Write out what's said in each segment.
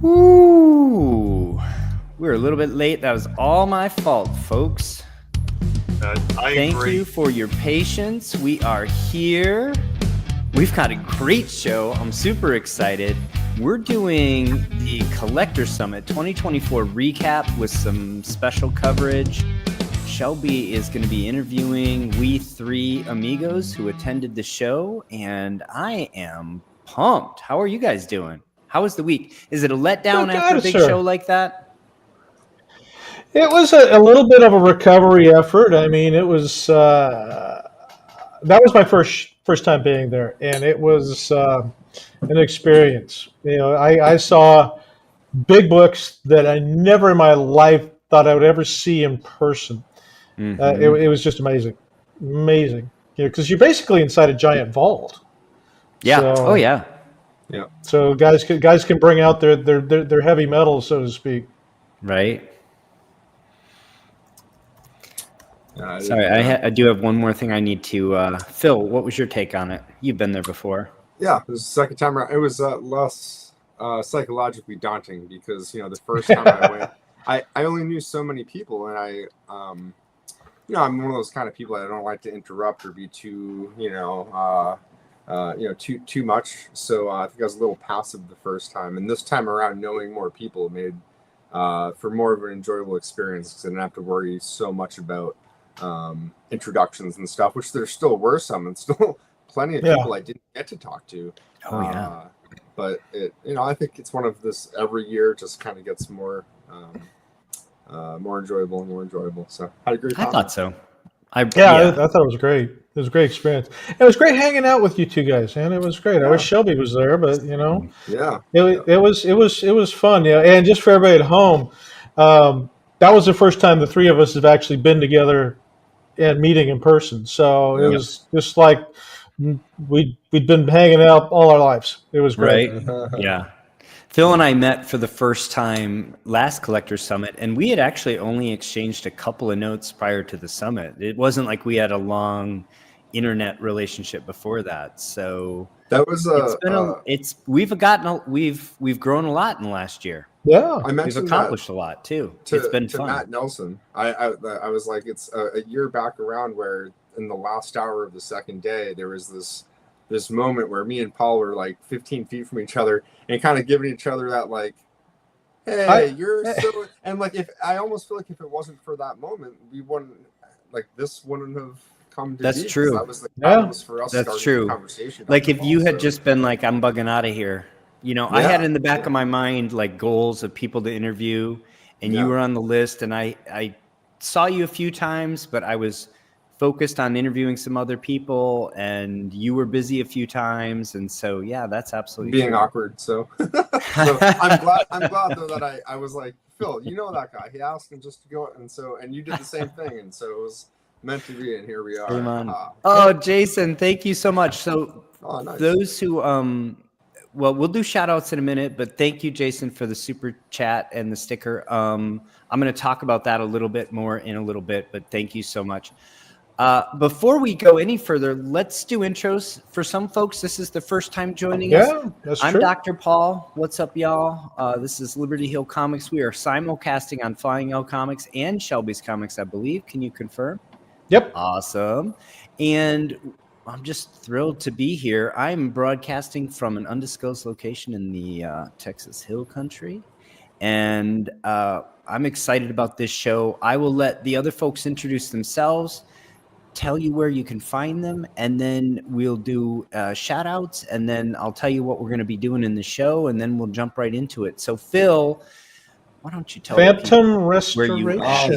Ooh, we're a little bit late. That was all my fault, folks. Thank you for your patience. We are here. We've got a great show. I'm super excited. We're doing the Collector Summit 2024 recap with some special coverage. Shelby is going to be interviewing we three amigos who attended the show, and I am pumped. How are you guys doing? How was the week? Is it a letdown after a big show like that? It was a little bit of a recovery effort. I mean, it was that was my first time being there, and it was an experience. You know, I saw big books that I never in my life thought I would ever see in person. Mm-hmm. It was just amazing. You know, because you're basically inside a giant vault. Yeah. So, yeah. So guys can bring out their heavy metals, so to speak. Right. Sorry, I do have one more thing I need to. Phil, what was your take on it? You've been there before. Yeah, it was the second time around. It was less psychologically daunting because, you know, the first time I went, I only knew so many people, and you know, I'm one of those kind of people that I don't like to interrupt or be too, too much. So I think I was a little passive the first time, and this time around, knowing more people made for more of an enjoyable experience because I didn't have to worry so much about introductions and stuff, which there still were some, and still plenty of people I didn't get to talk to. But I think it's one of this every year just kind of gets more enjoyable and more enjoyable. So I agree. I thought so. I thought it was great. It was a great experience. It was great hanging out with you two guys, man. It was great. I wish Shelby was there, but you know, it was fun. Yeah, and just for everybody at home, that was the first time the three of us have actually been together and meeting in person. So it was just like we'd been hanging out all our lives. It was great. Right. Yeah. Phil and I met for the first time last Collector Summit, and we had actually only exchanged a couple of notes prior to the summit. It wasn't like we had a long internet relationship before that. So that was we've grown a lot in the last year. Yeah, we've accomplished a lot too. It's been fun. Matt Nelson, I was like, it's a year back around where in the last hour of the second day there was this moment where me and Paul were like 15 feet from each other and kind of giving each other that like, hey, you're so, and like if I almost feel like if it wasn't for that moment, we wouldn't have come to That's be. true. That was the catalyst for us. That's true. Like if you had just been like, I'm bugging out of here. You know, I had in the back of my mind like goals of people to interview, and you were on the list, and I saw you a few times, but I was focused on interviewing some other people, and you were busy a few times, and so that's absolutely being true. Awkward. So, I'm glad though that I was like, Phil, you know that guy. He asked him just to go, and you did the same thing, and so it was meant to be, and here we are. Jason, thank you so much. So nice. Those who well, we'll do shout outs in a minute, but thank you, Jason, for the super chat and the sticker. I'm going to talk about that a little bit more in a little bit, but thank you so much. Before we go any further, let's do intros. For some folks, this is the first time joining us. That's I'm true. Dr. Paul. What's up, y'all? This is Liberty Hill Comics. We are simulcasting on Flying L Comics and Shelby's Comics, I believe. Can you confirm? Yep. Awesome. And I'm just thrilled to be here. I'm broadcasting from an undisclosed location in the Texas Hill Country. And I'm excited about this show. I will let the other folks introduce themselves, tell you where you can find them, and then we'll do shout outs, and then I'll tell you what we're going to be doing in the show, and then we'll jump right into it. So Phil, why don't you tell Phantom Restoration. where you are?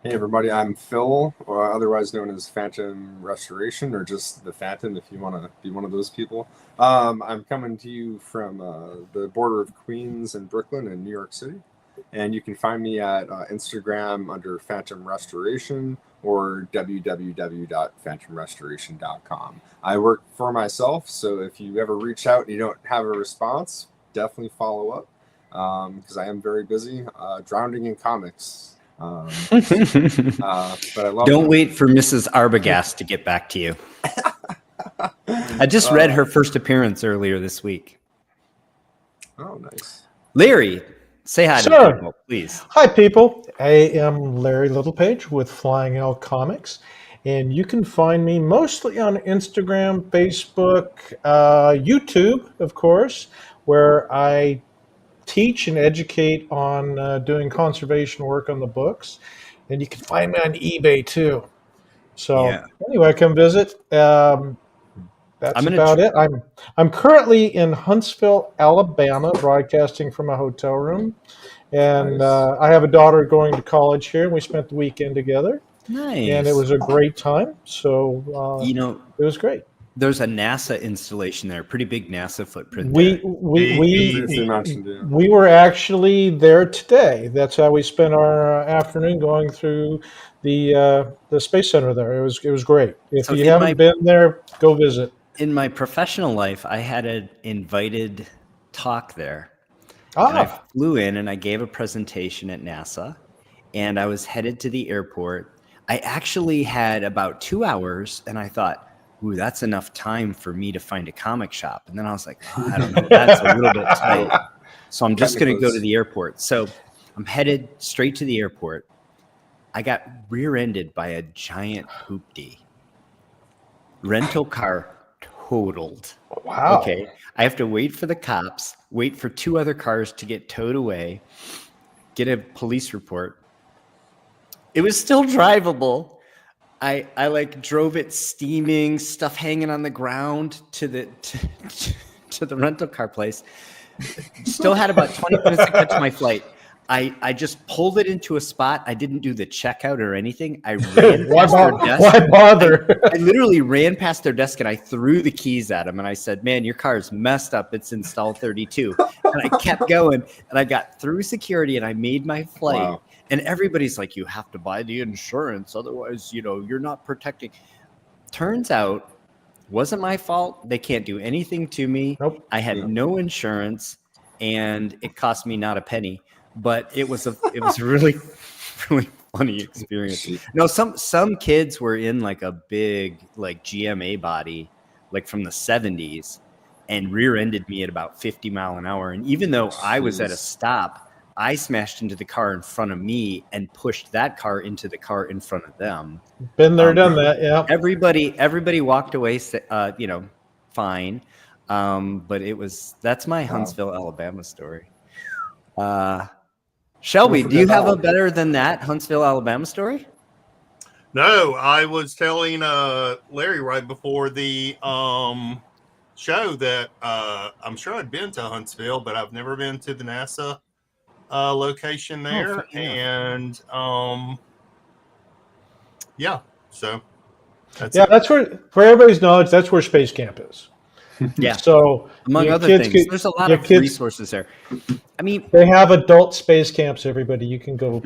Hey everybody, I'm Phil, or otherwise known as Phantom Restoration, or just the Phantom if you want to be one of those people. I'm coming to you from the border of Queens and Brooklyn in New York City. And you can find me at Instagram under Phantom Restoration or www.phantomrestoration.com. I work for myself, so if you ever reach out and you don't have a response, definitely follow up because I am very busy drowning in comics. But I love Don't wait for Mrs. Arbogast to get back to you. I just read her first appearance earlier this week. Oh, nice. Larry, say hi to Sir. people, please. Hi, people. I am Larry Littlepage with Flying L Comics, and you can find me mostly on Instagram, Facebook, YouTube, of course, where I teach and educate on doing conservation work on the books. And you can find me on eBay too. So anyway, come visit. That's about it. I'm currently in Huntsville, Alabama, broadcasting from a hotel room, and I have a daughter going to college here, and we spent the weekend together. Nice. And it was a great time. So it was great. There's a NASA installation there, pretty big NASA footprint. We were actually there today. That's how we spent our afternoon going through the Space Center there. It was great. If you haven't been there, go visit. In my professional life, I had an invited talk there. And I flew in and I gave a presentation at NASA, and I was headed to the airport. I actually had about 2 hours, and I thought, ooh, that's enough time for me to find a comic shop. And then I was like, oh, I don't know, that's a little bit tight. So I'm just going to go to the airport. So I'm headed straight to the airport. I got rear-ended by a giant hoopty. Rental car totaled. Wow. Okay. I have to wait for the cops, wait for 2 other cars to get towed away, get a police report. It was still drivable. I like drove it steaming, stuff hanging on the ground to the rental car place. Still had about 20 minutes to catch my flight. I just pulled it into a spot. I didn't do the checkout or anything. I ran past their desk. Why bother? I literally ran past their desk and I threw the keys at them and I said, man, your car's messed up. It's in stall 32. And I kept going and I got through security and I made my flight. Wow. And everybody's like, you have to buy the insurance. Otherwise, you're not protecting. Turns out, wasn't my fault. They can't do anything to me. Nope. I had no insurance and it cost me not a penny. But it was a really, really funny experience. No, some kids were in like a big like GMA body, like from the 70s, and rear-ended me at about 50 mile an hour. And even though I was at a stop, I smashed into the car in front of me and pushed that car into the car in front of them. Been there, done that. Yeah. Everybody walked away, fine. But that's my Huntsville, Alabama story. Shelby, do you have a better than that Huntsville, Alabama story? No, I was telling Larry right before the show that I'm sure I'd been to Huntsville, but I've never been to the NASA location there. And so that's where, for everybody's knowledge, that's where Space Camp is. Yeah. So among other things, there's a lot of resources there. I mean, they have adult space camps. Everybody, you can go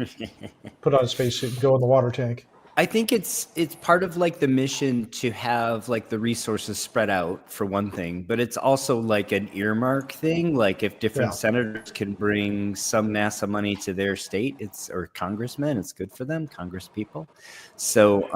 put on a spacesuit and go in the water tank. I think it's part of like the mission to have like the resources spread out for one thing, but it's also like an earmark thing. Like if different senators can bring some NASA money to their state, or congressmen, it's good for them, Congress people. So,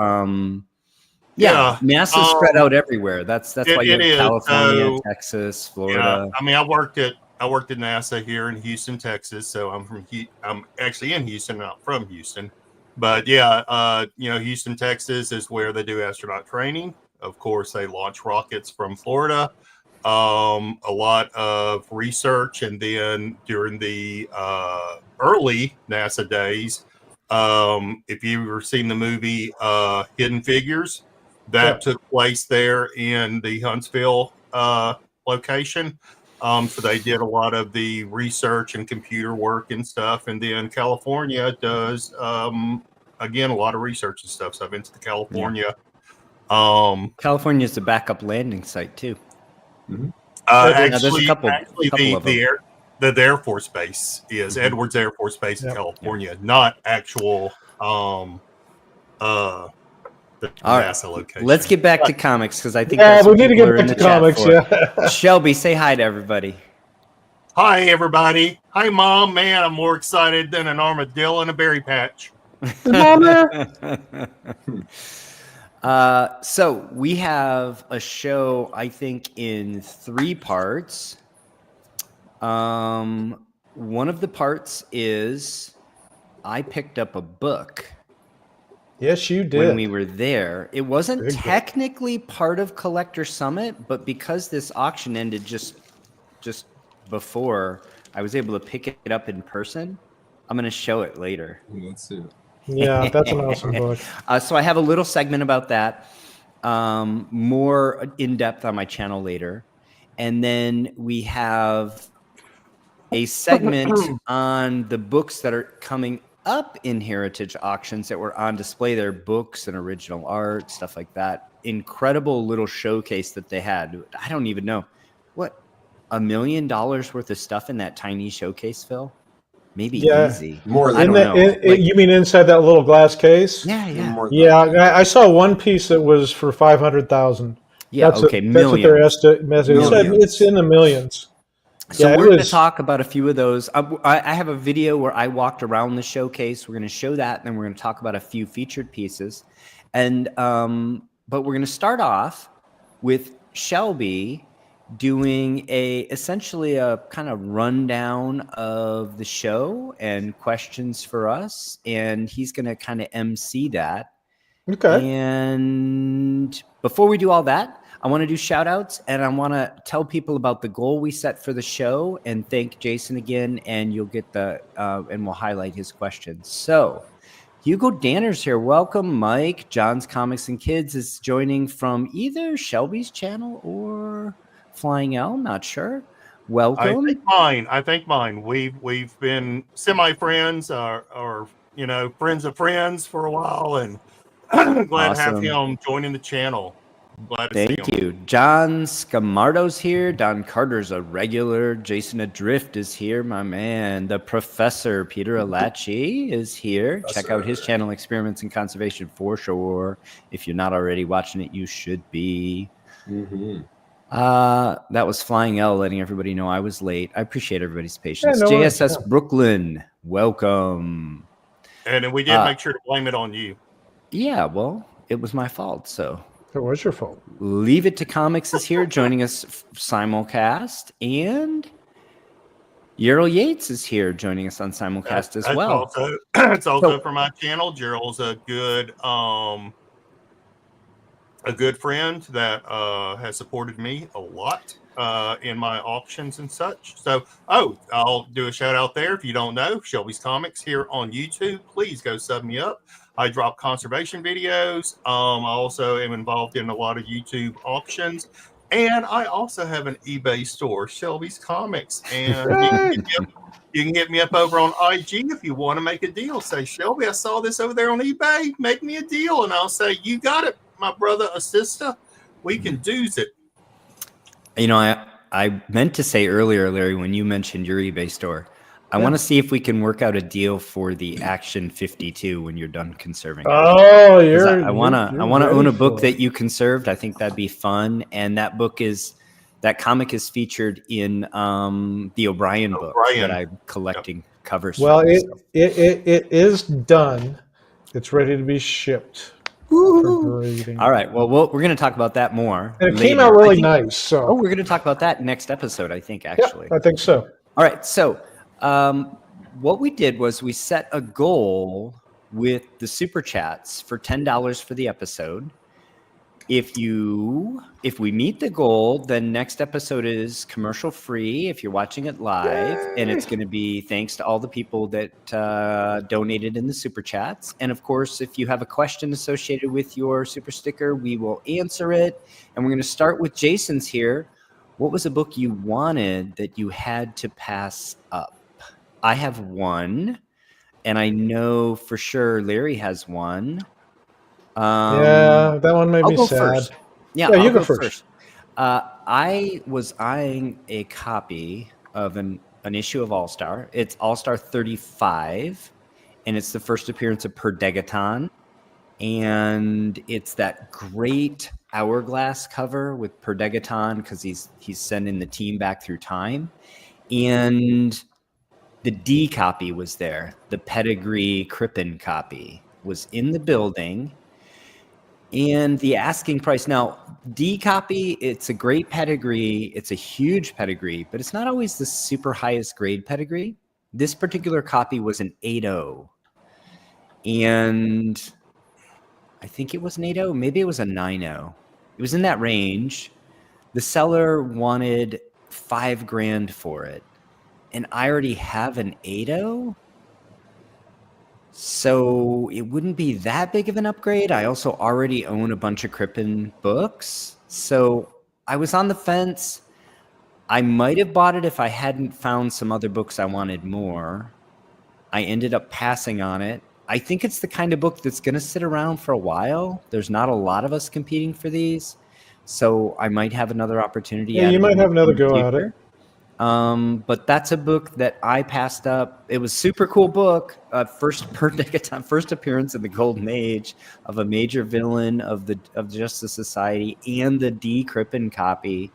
NASA's spread out everywhere. That's why you have California, Texas, Florida. Yeah, I mean, I worked at NASA here in Houston, Texas. So I'm actually in Houston, not from Houston. But Houston, Texas is where they do astronaut training. Of course, they launch rockets from Florida. A lot of research, and then during the early NASA days, if you've ever seen the movie Hidden Figures, that took place there in the Huntsville location. So they did a lot of the research and computer work and stuff. And then California does, again, a lot of research and stuff. So I've been to California. California is the backup landing site, too. Mm-hmm. There's a couple of them. The Air Force Base is Edwards Air Force Base in California, not actual NASA location. Let's get back to comics because I think we need to get back to comics. Yeah. Shelby, say hi to everybody. Hi, everybody. Hi, Mom. Man, I'm more excited than an armadillo in a berry patch. So we have a show, I think, in 3 parts. one of the parts is I picked up a book. Yes, you did. When we were there. It wasn't technically part of Collector Summit, but because this auction ended just before, I was able to pick it up in person. I'm going to show it later. Let's see. Yeah, that's an awesome book. So I have a little segment about that, more in depth on my channel later. And then we have a segment on the books that are coming up in heritage auctions that were on display there, books and original art, stuff like that. Incredible little showcase that they had. I don't even know what, $1 million worth of stuff in that tiny showcase, Phil? Maybe easy. More than I don't know. You mean inside that little glass case? Yeah. I saw one piece that was for 500,000. Yeah, that's okay, that's what they're estimating. It's in the millions. So we're going to talk about a few of those. I have a video where I walked around the showcase. We're going to show that, and then we're going to talk about a few featured pieces. And but we're going to start off with Shelby doing essentially a kind of rundown of the show and questions for us, and he's going to kind of MC that. Okay. And before we do all that, I want to do shout outs, and I want to tell people about the goal we set for the show and thank Jason again, and you'll get and we'll highlight his questions. So Hugo Danner's here. Welcome, Mike. John's Comics and Kids is joining from either Shelby's channel or Flying L, not sure. Welcome. I think mine. We've been semi-friends or friends of friends for a while, and glad to have him joining the channel. Glad to see him. Thank you. John Scamardo's here. Don Carter's a regular. Jason Adrift is here, my man. The Professor Peter Alachi is here. Check out his channel, Experiments in Conservation, for sure. If you're not already watching it, you should be. Mm-hmm. That was Flying L, letting everybody know I was late. I appreciate everybody's patience. JSS Brooklyn, welcome. And we did make sure to blame it on you. Yeah, well, it was my fault, so. It was your fault. Leave It to Comics is here joining us simulcast, and Yerl Yates is here joining us on simulcast as well. It's also for my channel. Gerald's a good friend that has supported me a lot in my auctions and such. So, I'll do a shout out there. If you don't know, Shelby's Comics here on YouTube. Please go sub me up. I drop conservation videos. I also am involved in a lot of YouTube auctions. And I also have an eBay store, Shelby's Comics. And you can hit me up over on IG if you want to make a deal. Say, Shelby, I saw this over there on eBay. Make me a deal. And I'll say, you got it, my brother or sister. We can do it. You know, I meant to say earlier, Larry, when you mentioned your eBay store, I want to see if we can work out a deal for the Action 52 when you're done conserving. Oh, I want to own a book that you conserved. I think that'd be fun. And that comic is featured in the O'Brien book that I'm collecting covers. Well, it is done. It's ready to be shipped. All right. Well, we're going to talk about that more. And it came out really nice. So we're going to talk about that next episode, I think, actually. Yeah, I think so. All right. So what we did was we set a goal with the super chats for $10 for the episode. If we meet the goal, then next episode is commercial free if you're watching it live. Yay! And it's going to be thanks to all the people that donated in the super chats. And of course, if you have a question associated with your super sticker, we will answer it. And we're going to start with Jason's here. What was a book you wanted that you had to pass up? I have one, and I know for sure Larry has one. Yeah, that one made me sad. First. Yeah, you go first. I was eyeing a copy of an issue of All-Star. It's All-Star 35, and it's the first appearance of Perdegaton. And it's that great hourglass cover with Perdegaton because he's sending the team back through time. And the D copy was there. The Pedigree Crippen copy was in the building. And the asking price now, D copy, it's a great pedigree. It's a huge pedigree, but it's not always the super highest grade pedigree. This particular copy was an 8.0. And I think it was an 8.0. Maybe it was a 9.0. It was in that range. The seller wanted $5,000 for it. And I already have an 8.0. So it wouldn't be that big of an upgrade. I also already own a bunch of Crippen books. So I was on the fence. I might have bought it if I hadn't found some other books I wanted more. I ended up passing on it. I think it's the kind of book that's going to sit around for a while. There's not a lot of us competing for these. So I might have another opportunity. Yeah, you might have another go at it. But that's a book that I passed up. It was a super cool book. First appearance in the Golden Age of a major villain of the Justice Society and the D. Crippen copy.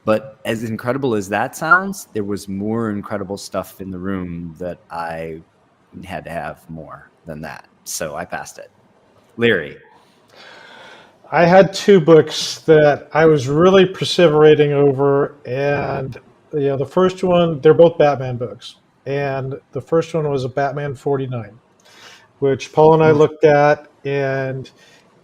But as incredible as that sounds, there was more incredible stuff in the room that I had to have more than that. So I passed it. Larry. I had two books that I was really perseverating over, and the first one, they're both Batman books. And the first one was a Batman 49, which Paul and I looked at, and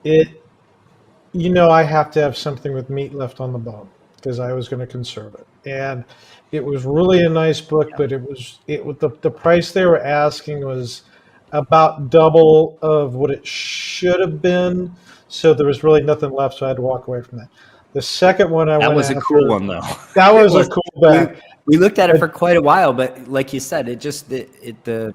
I have to have something with meat left on the bone because I was going to conserve it. And it was really a nice book, but the price they were asking was about double of what it should have been. So there was really nothing left, so I had to walk away from that. The second one that was a cool one, though. That was a cool bag. We looked at it for quite a while, but like you said, the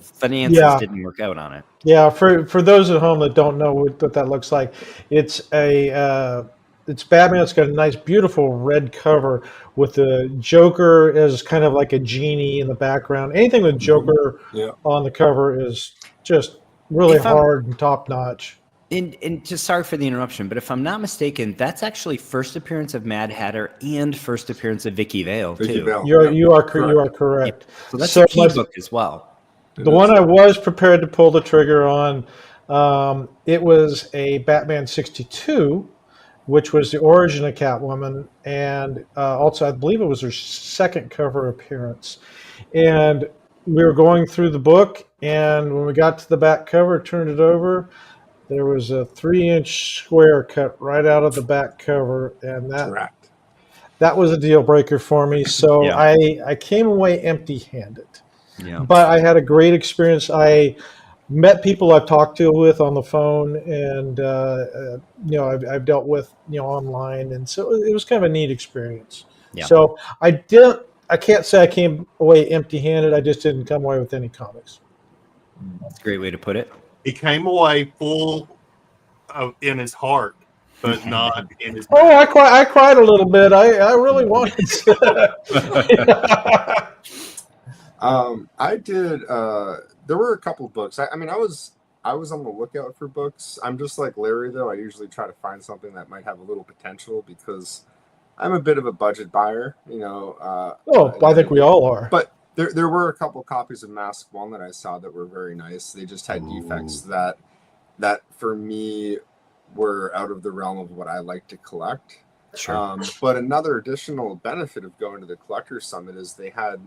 finances didn't work out on it. Yeah, for those at home that don't know what that looks like, it's Batman. It's got a nice, beautiful red cover with the Joker as kind of like a genie in the background. Anything with Joker on the cover is just really hard and top notch. And just sorry for the interruption, but if I'm not mistaken, that's actually first appearance of Mad Hatter and first appearance of Vicky Vale too. You are correct. Yeah. So that's a key book as well. The one I was prepared to pull the trigger on, it was a Batman 62, which was the origin of Catwoman, and also I believe it was her second cover appearance. And we were going through the book, and when we got to the back cover, turned it over, there was a 3-inch square cut right out of the back cover, and that was a deal breaker for me. So I came away empty-handed. Yeah. But I had a great experience. I met people I've talked to with on the phone, and I've dealt with online, and so it was kind of a neat experience. Yeah. So I can't say I came away empty-handed. I just didn't come away with any comics. That's a great way to put it. He came away full in his heart, but not in his. Oh, I cried a little bit. I really wanted to. I did. There were a couple books. I was on the lookout for books. I'm just like Larry, though. I usually try to find something that might have a little potential because I'm a bit of a budget buyer. I think we all are. But there were a couple copies of Mask 1 that I saw that were very nice. They just had defects that for me were out of the realm of what I like to collect. Sure. But another additional benefit of going to the Collector's Summit is they had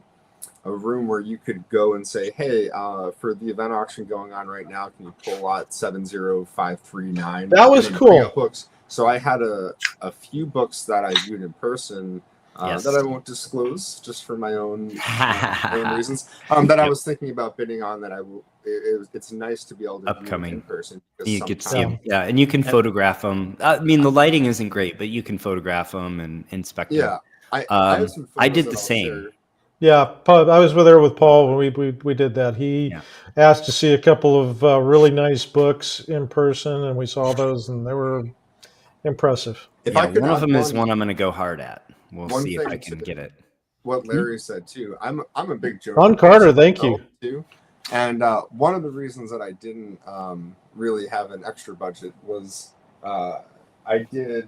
a room where you could go and say, hey, for the event auction going on right now, can you pull lot 70539? That was cool. Books. So I had a few books that I viewed in person that I won't disclose just for my own reasons. That I was thinking about bidding on. That it's nice to be able to view in person. You could see them, and you can photograph them. I mean, the lighting isn't great, but you can photograph them and inspect them. Yeah, I did the same. Yeah, I was there with Paul when we did that. He asked to see a couple of really nice books in person, and we saw those, and they were impressive. One of them is one I'm going to go hard at. We'll see if I can get it. What Larry said too. I'm a big Joker. Ron Carter, thank you. Too. And one of the reasons that I didn't really have an extra budget was I did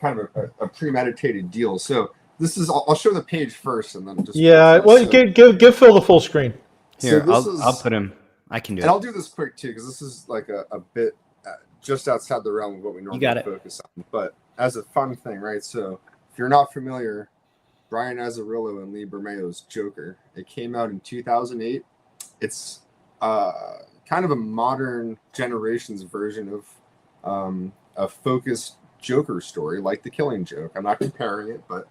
kind of a premeditated deal. So this is I'll show the page first, and then just give Phil the full screen. Here, I'll put him. I can do it. And I'll do this quick too because this is like a bit just outside the realm of what we normally focus on. But as a fun thing, right? So if you're not familiar, Brian Azzarello and Lee Bermeo's Joker. It came out in 2008. It's kind of a modern generation's version of a focused Joker story, like The Killing Joke. I'm not comparing it, but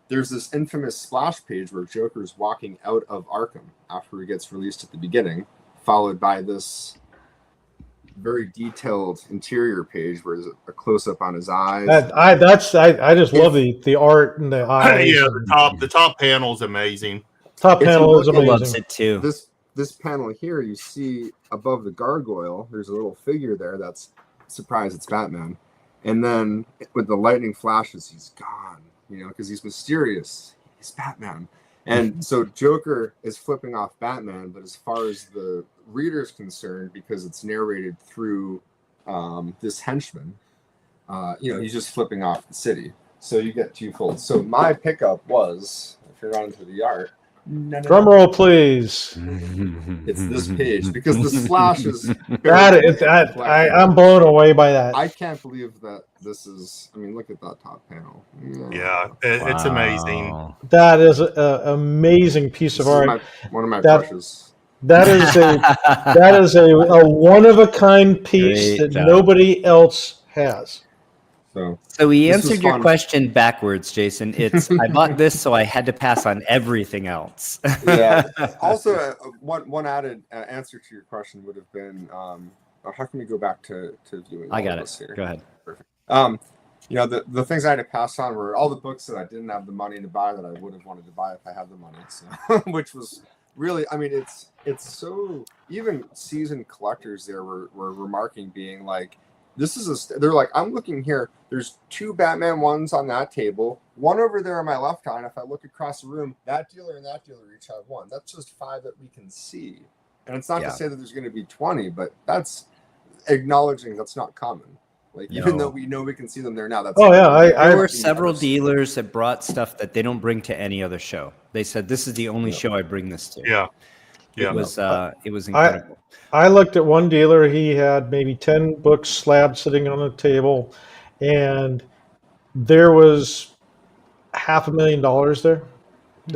there's this infamous splash page where Joker's walking out of Arkham after he gets released at the beginning, followed by this very detailed interior page where there's a close-up on his eyes. I just love the art and the eyes. Yeah, the top panel is amazing. Top panel is amazing. Loves it too. This panel here, you see above the gargoyle, there's a little figure there that's surprised it's Batman. And then with the lightning flashes, he's gone, because he's mysterious. He's Batman. And so Joker is flipping off Batman, but as far as the reader's concerned, because it's narrated through this henchman, he's just flipping off the city. So you get twofold. So my pickup was, if you're on to the art, drum roll, please. It's this page because the slash is. I'm blown away by that. I can't believe that this is. I mean, look at that top panel. Yeah, it's amazing. That is an amazing piece of art. One of my brushes. That is a one of a kind piece that nobody else has. So we answered your question backwards, Jason. It's I bought this, so I had to pass on everything else. Yeah. Also, one added answer to your question would have been, how can we go back to viewing? I got it. Here? Go ahead. Perfect. The things I had to pass on were all the books that I didn't have the money to buy that I would have wanted to buy if I had the money. So, which was really, I mean, it's so, even seasoned collectors there were remarking, being like, they're like, I'm looking here, there's 2 Batman ones on that table, one over there on my left eye, and if I look across the room, that dealer and that dealer each have one. That's just 5 that we can see. And it's not to say that there's going to be 20, but that's acknowledging that's not common. Like, even though we know we can see them there now, that's there were several dealers that brought stuff that they don't bring to any other show. They said, this is the only show I bring this to. Yeah. It was incredible. I looked at one dealer. He had maybe 10 books slabbed sitting on a table, and there was $500,000 there.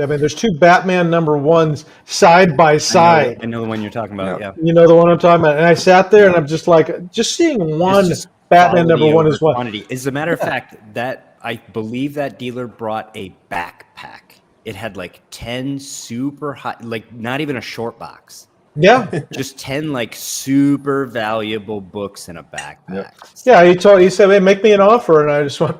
I mean, there's 2 Batman #1s side by side. I know the one you're talking about. Yeah. You know the one I'm talking about. And I sat there, and I'm just like, just seeing one Batman #1 is what. Quantity. As a matter of fact, that I believe that dealer brought a backpack. It had like 10 super high, like not even a short box. Yeah. Just 10 like super valuable books in a backpack. Yeah, he said, hey, make me an offer. And I just went,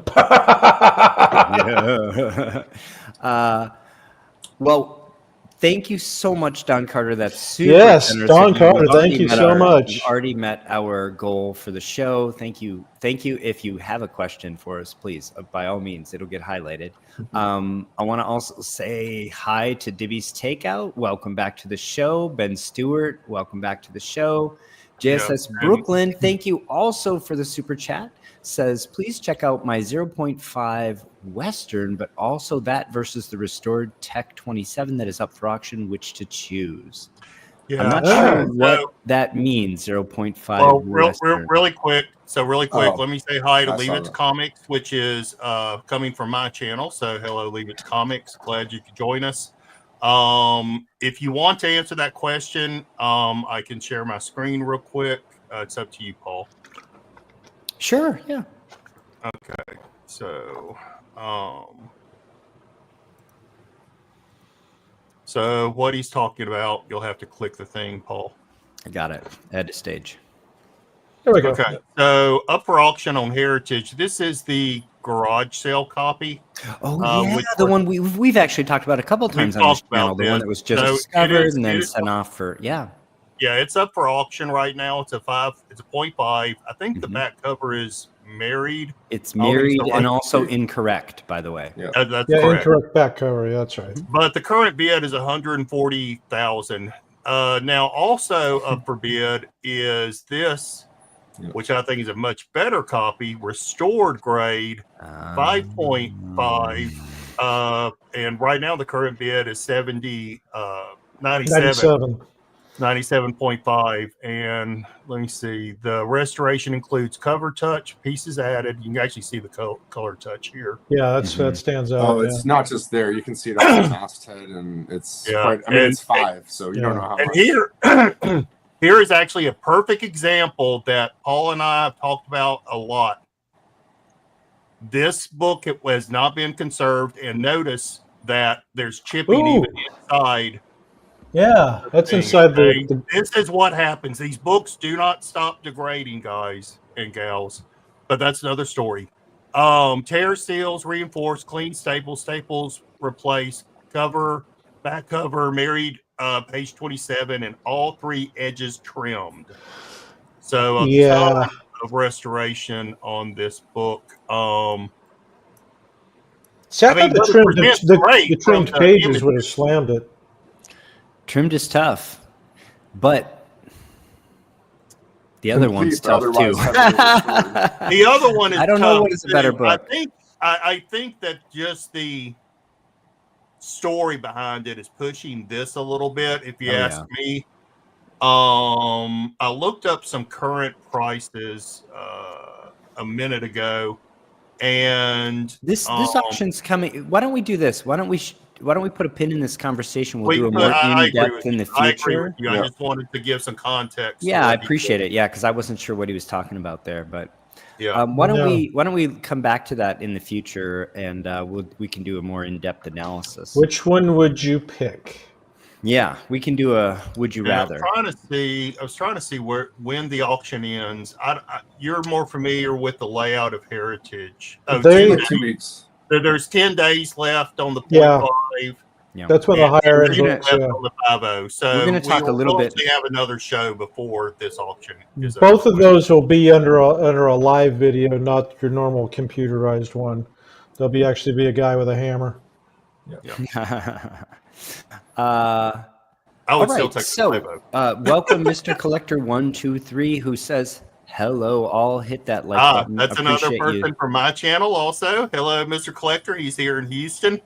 well, thank you so much, Don Carter. That's super generous. Don Carter, thank you so much. We've already met our goal for the show. Thank you. If you have a question for us, please, by all means, it'll get highlighted. I want to also say hi to Dibby's Takeout. Welcome back to the show. Ben Stewart, welcome back to the show. JSS Brooklyn, thank you also for the super chat. Says, please check out my 0.5 Western, but also that versus the restored Tech 27 that is up for auction, which to choose. Yeah, I'm not sure what that means, 0.5 Well, Western. really quick, let me say hi to Leave It's Comics, which is coming from my channel. So hello, Leave It's Comics. Glad you could join us. If you want to answer that question, I can share my screen real quick. It's up to you, Paul. Sure, yeah. Okay, so what he's talking about, you'll have to click the thing, Paul. I got it. Add to stage. There we go. Okay, so up for auction on Heritage. This is the garage sale copy. Oh yeah, the one we've actually talked about a couple of times on this channel. The one that was just discovered and then sent off for Yeah, it's up for auction right now. It's a 0.5. I think the back cover is married. It's married and also incorrect, by the way. Yeah, that's correct. Incorrect back cover. Yeah, that's right. But the current bid is $140,000. Now, also up for bid is this, which I think is a much better copy, restored grade, 5.5. And right now the current bid is $97. 97.5. And let me see. The restoration includes cover touch, pieces added. You can actually see the color touch here. Yeah, that stands out. Oh, it's not just there. You can see it on the masthead, and it's quite. I mean, it's 5, so you don't know how much. Here, here is actually a perfect example that Paul and I have talked about a lot. This book, it has not been conserved, and notice that there's chipping even inside. Yeah, that's inside the. This is what happens. These books do not stop degrading, guys and gals. But that's another story. Tear seals, reinforced, clean staples replaced, cover, back cover, married, page 27, and all 3 edges trimmed. So a ton of restoration on this book. See, I thought the trimmed pages would have slammed it. Trimmed is tough, but the other one's tough too. The other one is I don't know what is a better book. I think that just the story behind it is pushing this a little bit, if you ask me. I looked up some current prices a minute ago, and this auction's coming. Why don't we do this? Why don't we put a pin in this conversation? We'll do a more in-depth in the future. I agree with you. I just wanted to give some context. Yeah, I appreciate it. Yeah, because I wasn't sure what he was talking about there, but yeah. Why don't we come back to that in the future, and we can do a more in-depth analysis. Which one would you pick? Yeah, we can do a would you rather. I was trying to see when the auction ends. You're more familiar with the layout of Heritage. 2 weeks. There's 10 days left on the 0.5. Yeah. That's when the higher end left on the 5.0. So we're going to talk a little bit. We have another show before this auction is Both of those will be under a live video, not your normal computerized one. There'll actually be a guy with a hammer. Yeah. I would still take the 5.0. Welcome, Mr. Collector 123, who says hello. All hit that like button. That's another person from my channel also. Hello, Mr. Collector. He's here in Houston.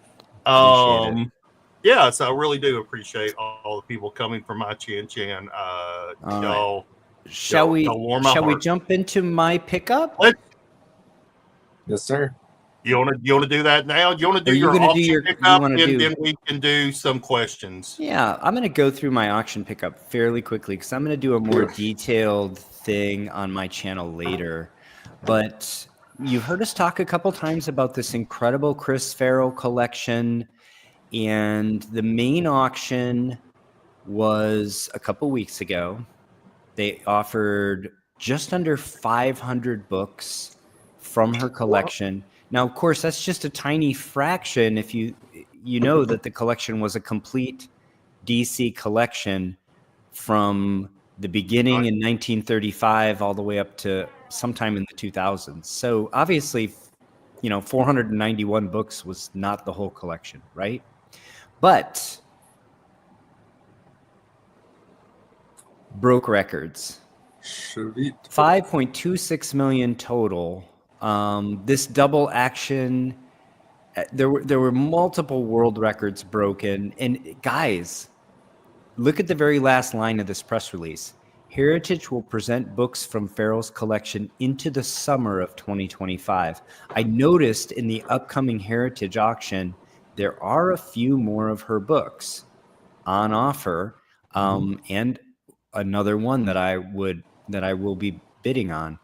Yeah, so I really do appreciate all the people coming from my chan. Shall we jump into my pickup? Yes, sir. You want to do that now? Do you want to do your auction pickup, and then we can do some questions? Yeah, I'm going to go through my auction pickup fairly quickly because I'm going to do a more detailed thing on my channel later. But you've heard us talk a couple times about this incredible Chris Farrell collection, and the main auction was a couple weeks ago. They offered just under 500 books from her collection. Now, of course, that's just a tiny fraction if you know that the collection was a complete DC collection from the beginning in 1935 all the way up to sometime in the 2000s. So obviously, 491 books was not the whole collection, right? But broke records. 5.26 million total. This double action, there were multiple world records broken. And guys, look at the very last line of this press release. Heritage will present books from Farrell's collection into the summer of 2025. I noticed in the upcoming Heritage auction, there are a few more of her books on offer, and another one that I will be bidding on.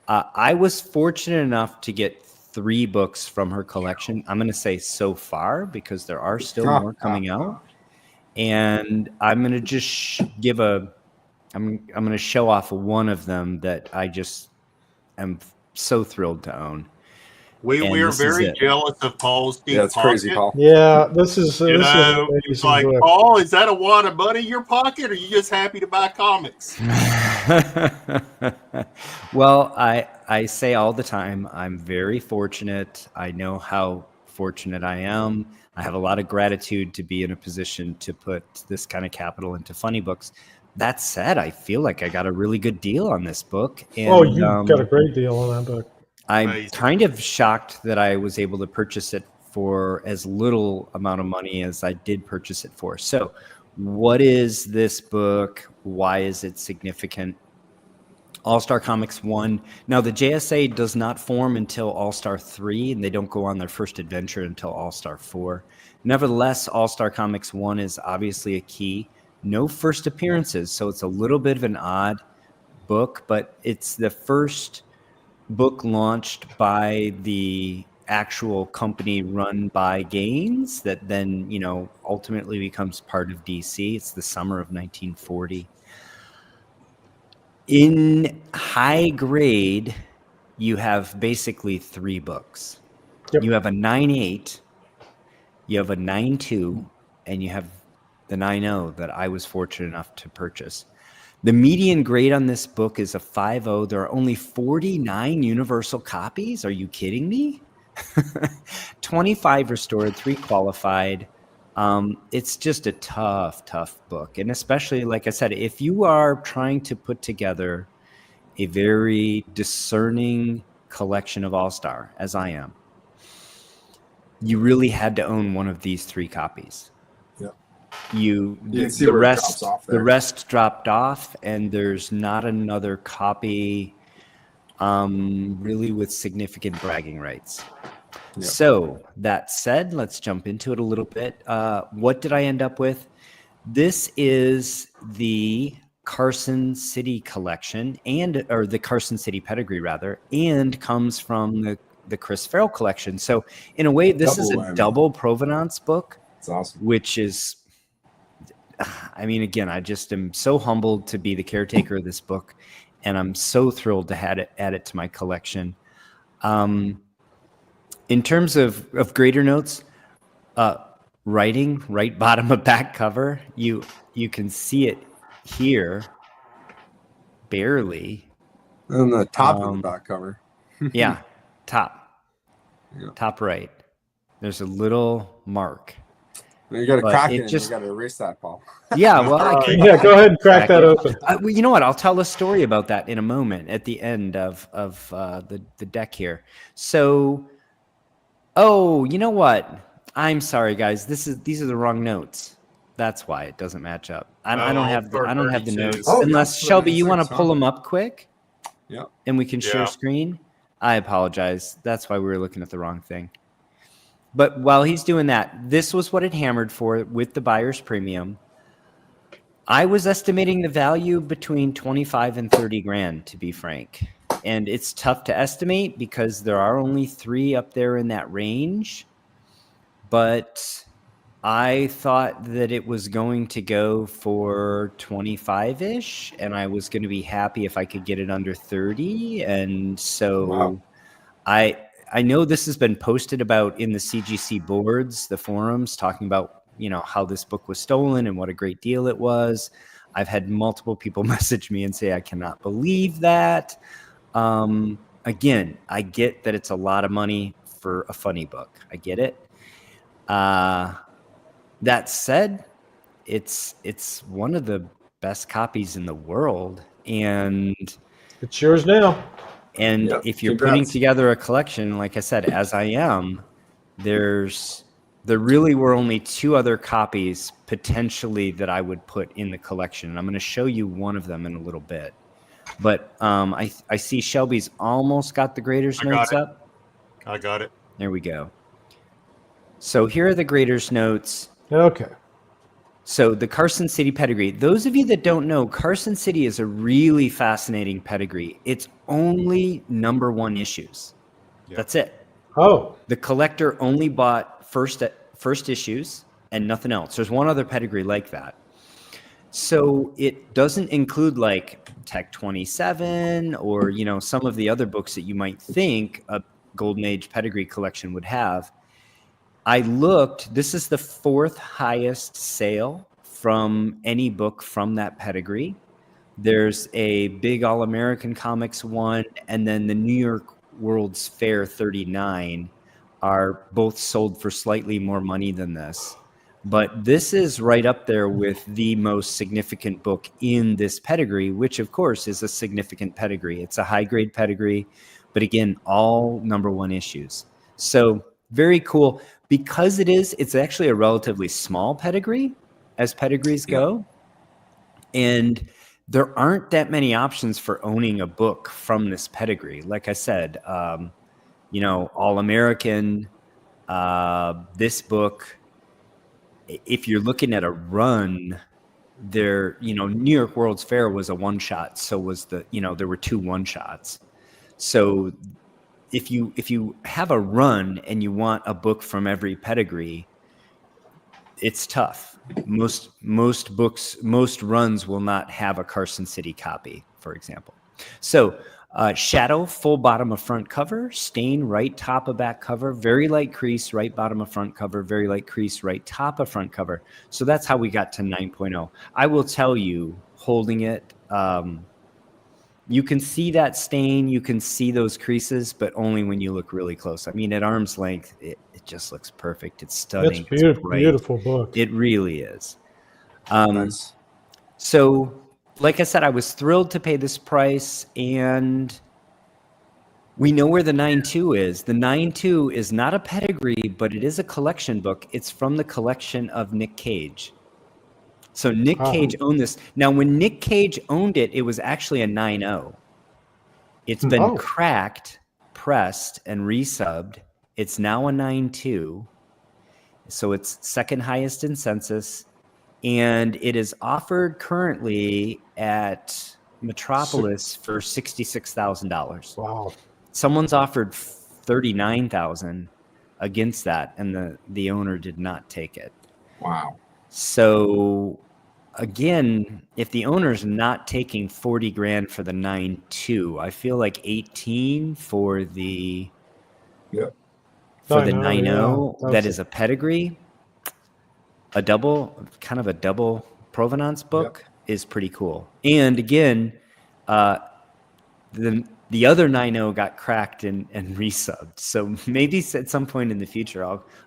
I was fortunate enough to get 3 books from her collection. I'm going to say so far because there are still more coming out, and I'm going to just I'm going to show off one of them that I just am so thrilled to own. We are very jealous of Paul's deep it's pocket. crazy, Paul. Yeah, this is it's like, book. Paul, is that a wad of money in your pocket, or are you just happy to buy comics? Well, I say all the time, I'm very fortunate. I know how fortunate I am. I have a lot of gratitude to be in a position to put this kind of capital into funny books. That said, I feel like I got a really good deal on this book. And, you got a great deal on that book. I'm kind of shocked that I was able to purchase it for as little amount of money as I did purchase it for. So what is this book? Why is it significant? All-Star Comics 1. Now, the JSA does not form until All-Star 3, and they don't go on their first adventure until All-Star 4. Nevertheless, All-Star Comics 1 is obviously a key. No first appearances, so it's a little bit of an odd book, but it's the first book launched by the actual company run by Gaines that then, ultimately becomes part of DC. It's the summer of 1940. In high grade, you have basically 3 books. Yep. You have a 9.8, you have a 9.2, and you have the 9.0 that I was fortunate enough to purchase. The median grade on this book is a 5.0. There are only 49 universal copies. Are you kidding me? 25 restored, 3 qualified. It's just a tough book. And especially, like I said, if you are trying to put together a very discerning collection of All-Star, as I am, you really had to own one of these 3 copies. Yeah. The rest dropped off, and there's not another copy really with significant bragging rights. Yep. So that said, let's jump into it a little bit. What did I end up with? This is the Carson City collection, or the Carson City pedigree rather, and comes from the Chris Farrell collection. So in a way, this is a double provenance book. It's awesome. Which is, I mean, again, I just am so humbled to be the caretaker of this book, and I'm so thrilled to add it to my collection. In terms of grader notes, writing, right bottom of back cover, you can see it here, barely. On the top of the back cover. Yeah, top right. There's a little mark. You got to crack it. You got to erase that, Paul. Yeah, well, go ahead and crack that open. Well, you know what? I'll tell a story about that in a moment at the end of the deck here. So. Oh, you know what? I'm sorry, guys. These are the wrong notes. That's why it doesn't match up. I don't have the notes. Unless Shelby, you want to pull them up quick? Yeah. And we can share screen. I apologize. That's why we were looking at the wrong thing. But while he's doing that, this was what it hammered for with the buyer's premium. I was estimating the value between 25 and 30 grand, to be frank. And it's tough to estimate because there are only 3 up there in that range. But I thought that it was going to go for 25-ish, and I was going to be happy if I could get it under 30. And so wow. I know this has been posted about in the CGC boards, the forums, talking about, how this book was stolen and what a great deal it was. I've had multiple people message me and say, I cannot believe that. Again, I get that it's a lot of money for a funny book. I get it. That said, it's one of the best copies in the world, and it's yours now. And if you're putting together a collection, like I said, as I am, there really were only 2 other copies potentially that I would put in the collection. And I'm going to show you one of them in a little bit. But I see Shelby's almost got the grader's notes up. I got it. There we go. So here are the grader's notes. Okay. So the Carson City pedigree. Those of you that don't know, Carson City is a really fascinating pedigree. It's only #1 issues. Yep. That's it. Oh. The collector only bought first issues and nothing else. There's one other pedigree like that. So it doesn't include like Tech 27 or, some of the other books that you might think a Golden Age pedigree collection would have. I looked, this is the 4th highest sale from any book from that pedigree. There's a big All-American Comics one, and then the New York World's Fair 39 are both sold for slightly more money than this. But this is right up there with the most significant book in this pedigree, which of course is a significant pedigree. It's a high-grade pedigree, but again, all #1 issues. So very cool. Because it's actually a relatively small pedigree as pedigrees go. And there aren't that many options for owning a book from this pedigree. Like I said, All American, this book, if you're looking at a run, there, New York World's Fair was a one shot. So was there were 2 one-shots. So if you have a run and you want a book from every pedigree, it's tough. Most runs will not have a Carson City copy, for example. So shadow, full bottom of front cover, stain, right top of back cover, very light crease, right bottom of front cover, very light crease, right top of front cover. So that's how we got to 9.0. I will tell you, holding it, you can see that stain, you can see those creases, but only when you look really close. I mean, at arm's length, it just looks perfect. It's stunning. It's beautiful, beautiful book. It really is. Nice. So, like I said, I was thrilled to pay this price, and we know where the 9.2 is. The 9.2 is not a pedigree, but it is a collection book. It's from the collection of Nick Cage. So Nick Cage owned this. Now, when Nick Cage owned it, it was actually a 9.0. It's been cracked, pressed, and resubbed. It's now a 9.2. So it's second highest in census. And it is offered currently at Metropolis for $66,000. Wow. Someone's offered $39,000 against that, and the owner did not take it. Wow. So again, if the owner's not taking $40,000 for the 9.2, I feel like 18 for the 9.0 that is a pedigree, a double provenance book is pretty cool. And again, the other 9.0 got cracked and resubbed. So maybe at some point in the future,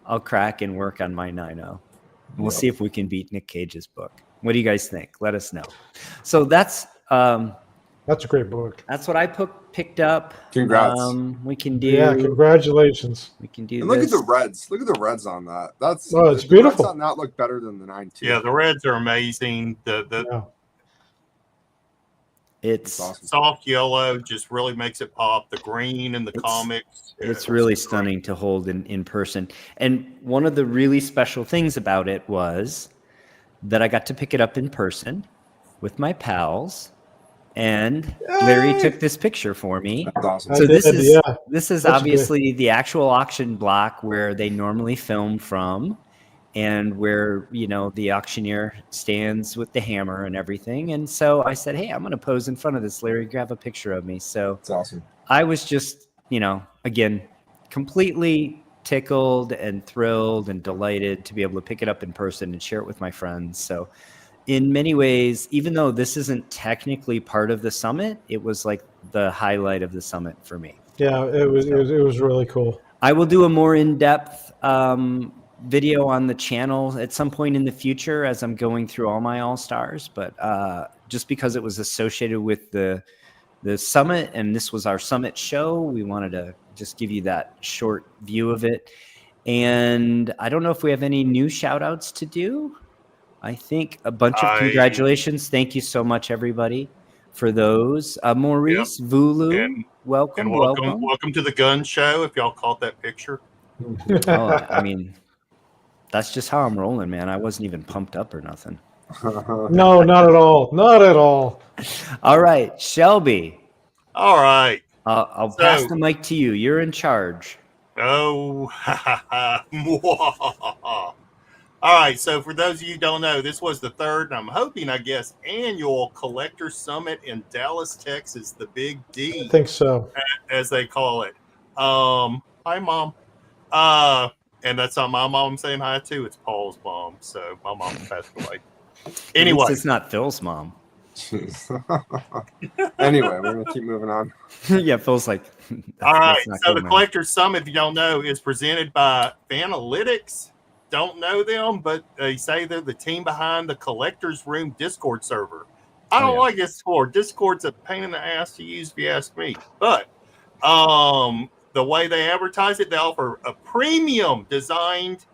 I'll crack and work on my 9.0. We'll see if we can beat Nick Cage's book. What do you guys think? Let us know. So that's a great book. That's what I picked up. Congrats. We can do. Yeah, congratulations. We can do. And look at the reds. Look at the reds on that. It's the beautiful. Reds on that look better than the 9.2. Yeah, the reds are amazing. It's awesome. Soft yellow just really makes it pop. The green in the comics. It's really stunning to hold in person. And one of the really special things about it was that I got to pick it up in person with my pals, and Larry took this picture for me. That's awesome. So this is obviously the actual auction block where they normally film from, and where, the auctioneer stands with the hammer and everything. And so I said, hey, I'm going to pose in front of this, Larry, grab a picture of me. So that's awesome. I was just, again, completely tickled and thrilled and delighted to be able to pick it up in person and share it with my friends. So in many ways, even though this isn't technically part of the summit, it was like the highlight of the summit for me. Yeah, it was really cool. I will do a more in-depth video on the channel at some point in the future as I'm going through all my all-stars, but just because it was associated with the summit and this was our summit show, we wanted to just give you that short view of it. And I don't know if we have any new shout outs to do. I think a bunch of congratulations. Thank you so much, everybody, for those. Maurice, Vulu, welcome to the gun show, if y'all caught that picture. I mean, that's just how I'm rolling, man. I wasn't even pumped up or nothing. No, not at all. Not at all. All right, Shelby. All right. I'll pass the mic to you. You're in charge. Oh, all right. So for those of you who don't know, this was the third, and I'm hoping, annual Collector Summit in Dallas, Texas, the Big D. I think so. As they call it. Hi, Mom. And that's not my mom saying hi to. It's Paul's mom. So my mom passed away. Anyway, it's not Phil's mom. Anyway, we're gonna keep moving on. Yeah, Phil's like. All right. So the Collector Summit, if you don't know, is presented by Fanalytics. Don't know them, but they say they're the team behind the Collector's Room Discord server. I don't like Discord. Discord's a pain in the ass to use, if you ask me. But the way they advertise it, they offer a premium event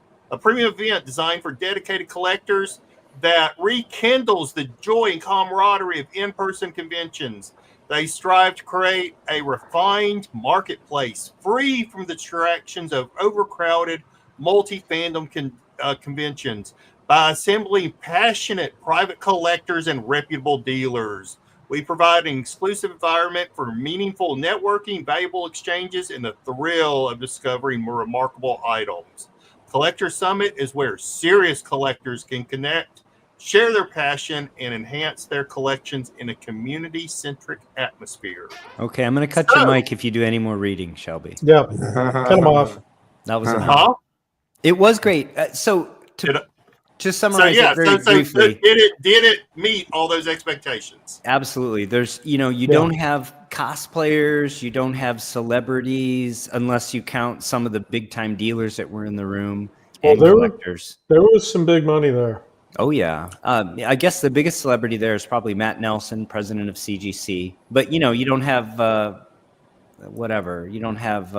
designed for dedicated collectors. that rekindles the joy and camaraderie of in-person conventions. They strive to create a refined marketplace free from the distractions of overcrowded multi-fandom conventions by assembling passionate private collectors and reputable dealers. We provide an exclusive environment for meaningful networking, valuable exchanges, and the thrill of discovering more remarkable items. Collector Summit is where serious collectors can connect, share their passion, and enhance their collections in a community-centric atmosphere. Okay, I'm going to cut your mic if you do any more reading, Shelby. Yeah, cut them off. That was enough. It was great. Just summarize it very briefly. Did it meet all those expectations? Absolutely. There's, you don't have cosplayers, you don't have celebrities, unless you count some of the big time dealers that were in the room. Well, there was some big money there. Oh yeah. I guess the biggest celebrity there is probably Matt Nelson, president of CGC. But you don't have whatever. You don't have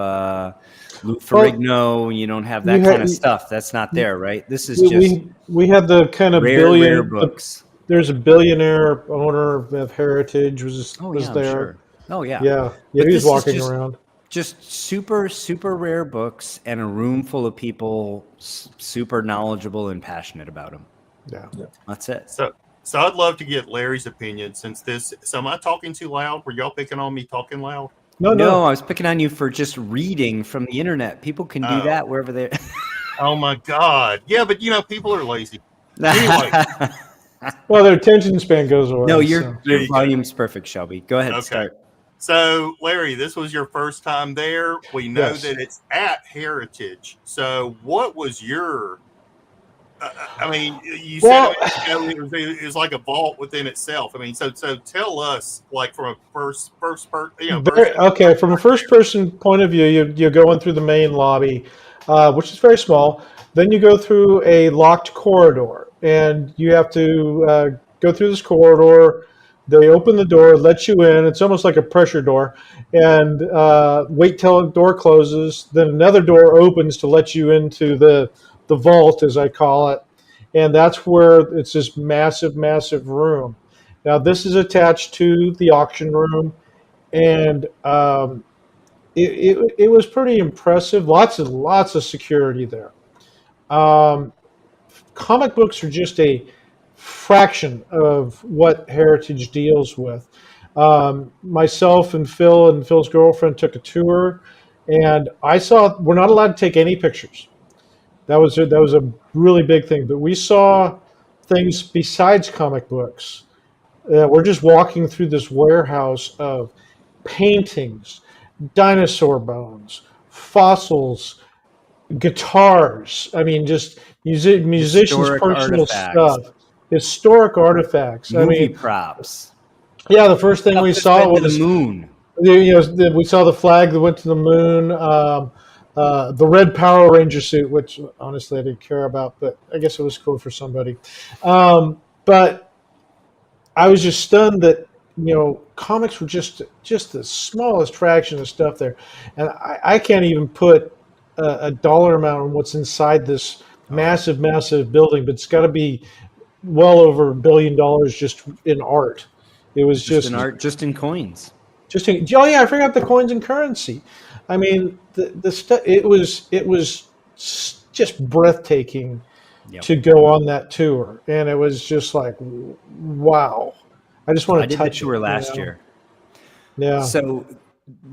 Lou Ferrigno. You don't have that kind of stuff. That's not there, right? This is just we had the kind of rare books. There's a billionaire owner of Heritage was there. Sure. Oh yeah. Yeah. He was walking around. Just super, super rare books and a room full of people super knowledgeable and passionate about them. Yeah. That's it. So I'd love to get Larry's opinion since this. So am I talking too loud? Were y'all picking on me talking loud? No, I was picking on you for just reading from the internet. People can do that wherever they're. Oh my God. Yeah, but people are lazy. Anyway. Well, their attention span goes away. No, your volume's perfect, Shelby. Go ahead and start. So, Larry, this was your first time there. We know that it's at Heritage. So, what was your? You said it was like a vault within itself. So tell us, like from a first person. Okay, from a first person point of view, you're going through the main lobby, which is very small. Then you go through a locked corridor, and you have to go through this corridor. They open the door, let you in. It's almost like a pressure door, and wait till the door closes. Then another door opens to let you into the vault, as I call it, and that's where it's this massive, massive room. Now, this is attached to the auction room, and it was pretty impressive. Lots of security there. Comic books are just a fraction of what Heritage deals with. Myself and Phil and Phil's girlfriend took a tour, and I saw we're not allowed to take any pictures. That was a really big thing. But we saw things besides comic books. We're just walking through this warehouse of paintings, dinosaur bones, fossils, guitars. Just musicians' personal stuff. Historic artifacts. Movie props. Yeah, the first thing we saw was the moon. We saw the flag that went to the moon. The red Power Ranger suit, which honestly I didn't care about, but I guess it was cool for somebody. But I was just stunned that comics were just the smallest fraction of stuff there, and I can't even put a dollar amount on what's inside this massive, massive building, but it's got to be well over $1 billion just in art. It was just in art, just in coins. I forgot the coins and currency. The stuff. It was just breathtaking to go on that tour, and it was just like, wow. I just want to touch. I did the tour last year. Yeah. So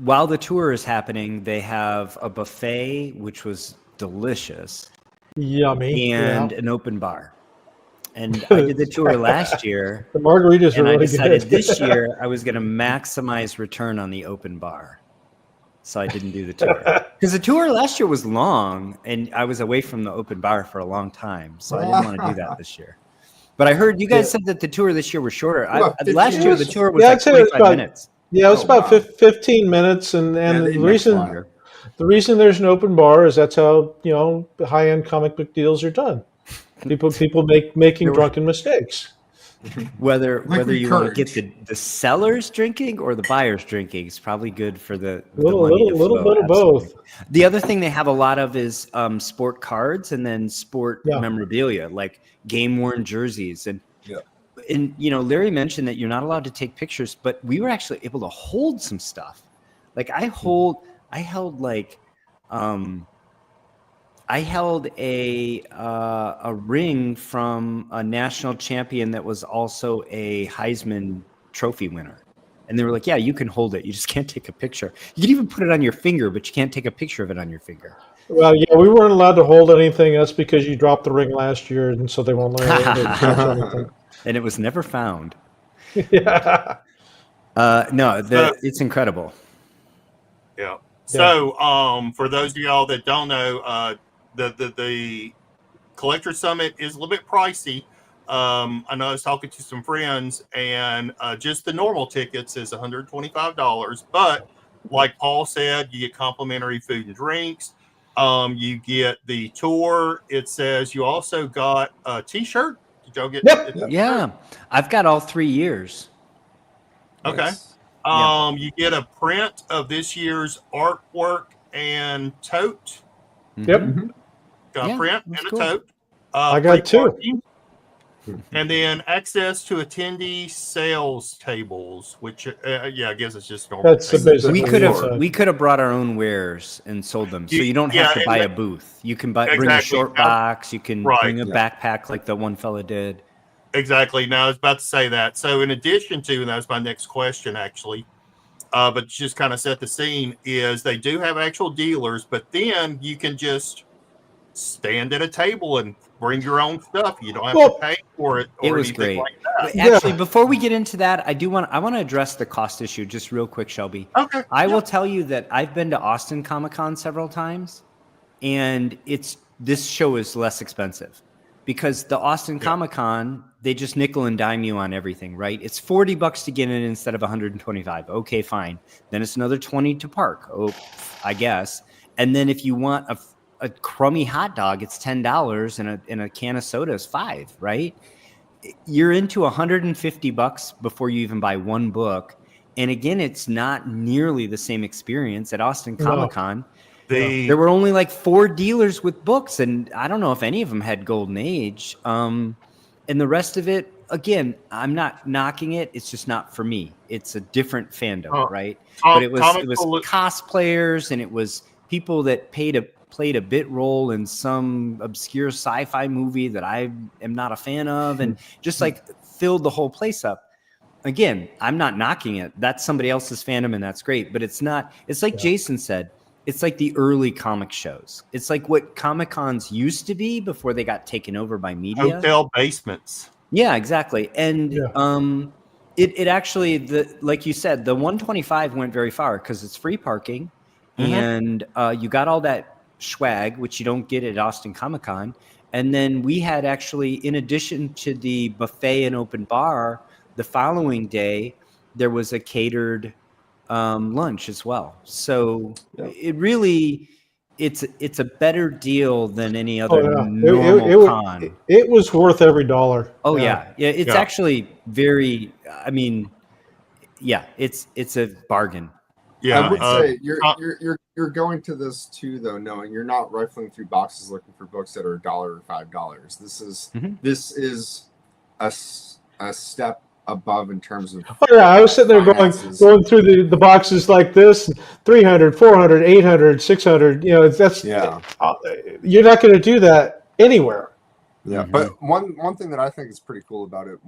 while the tour is happening, they have a buffet, which was delicious. Yummy. And an open bar. And I did the tour last year. The margaritas were really good. And I decided this year I was going to maximize return on the open bar. So I didn't do the tour. Because the tour last year was long, and I was away from the open bar for a long time. So I didn't want to do that this year. But I heard you guys said that the tour this year was shorter. Last year the tour was like 25 minutes. Yeah, it was about 15 minutes. And the reason there's an open bar is that's how high-end comic book deals are done. People making drunken mistakes. Whether you want to courage. get the sellers drinking or the buyers drinking is probably good for the little money to bit flow. of both. The other thing they have a lot of is sport cards and then sport memorabilia, like game worn jerseys. And Larry mentioned that you're not allowed to take pictures, but we were actually able to hold some stuff. Like I held a ring from a national champion that was also a Heisman Trophy winner. And they were like, yeah, you can hold it. You just can't take a picture. You can even put it on your finger, but you can't take a picture of it on your finger. Well, yeah, we weren't allowed to hold anything. That's because you dropped the ring last year, and so they won't let anything. And it was never found. Yeah. It's incredible. Yeah. So, for those of y'all that don't know, the Collector Summit is a little bit pricey. I know I was talking to some friends, and just the normal tickets is $125. But like Paul said, you get complimentary food and drinks. You get the tour. It says you also got a T-shirt. Did y'all get? Yep. Yeah, I've got all 3 years. Okay. Nice. You get a print of this year's artwork and tote. Yep. Mm-hmm. Got a print and a tote. I got 2. Parking, and then access to attendee sales tables, which I guess it's just normal. That's the we could have brought our own wares and sold them, so you don't have to buy a booth. You can bring a short box. You can bring a backpack like the one fella did. Exactly. Now I was about to say that. So in addition to, and that was my next question actually, but just kind of set the scene, is they do have actual dealers, but then you can just stand at a table and bring your own stuff. You don't have to pay for it. Or it was anything great. Like that. Actually, before we get into that, I want to address the cost issue just real quick, Shelby. Okay. I will tell you that I've been to Austin Comic-Con several times, and this show is less expensive because the Austin Comic-Con, they just nickel and dime you on everything, right? It's $40 to get in instead of $125. Okay, fine. Then it's another $20 to park. Oh, I guess. And then if you want a crummy hot dog, it's $10, and a can of soda is $5, right? You're into $150 before you even buy one book. And again, it's not nearly the same experience at Austin Comic-Con. There were only like 4 dealers with books, and I don't know if any of them had Golden Age. And the rest of it, again, I'm not knocking it. It's just not for me. It's a different fandom, right? But it was cosplayers, and it was people that played a bit role in some obscure sci-fi movie that I am not a fan of, and just like filled the whole place up. Again, I'm not knocking it. That's somebody else's fandom, and that's great. But it's not. It's like Jason said. It's like the early comic shows. It's like what Comic-Cons used to be before they got taken over by media. Hotel basements. Yeah, exactly. And it actually, like you said, the 125 went very far because it's free parking, and you got all that swag, which you don't get at Austin Comic-Con. And then we had actually, in addition to the buffet and open bar, the following day there was a catered lunch as well. So it really, it's a better deal than any other normal con. It was worth every dollar. Oh yeah. It's actually very. I mean, it's a bargain. Yeah, I would say you're going to this too, though, knowing you're not rifling through boxes looking for books that are $1 or $5. This is a step above in terms of. Oh yeah, I was sitting there going through the boxes like this, 300, 400, 800, 600. You know, you're not going to do that anywhere. Yeah, but one thing that I think is pretty cool about it,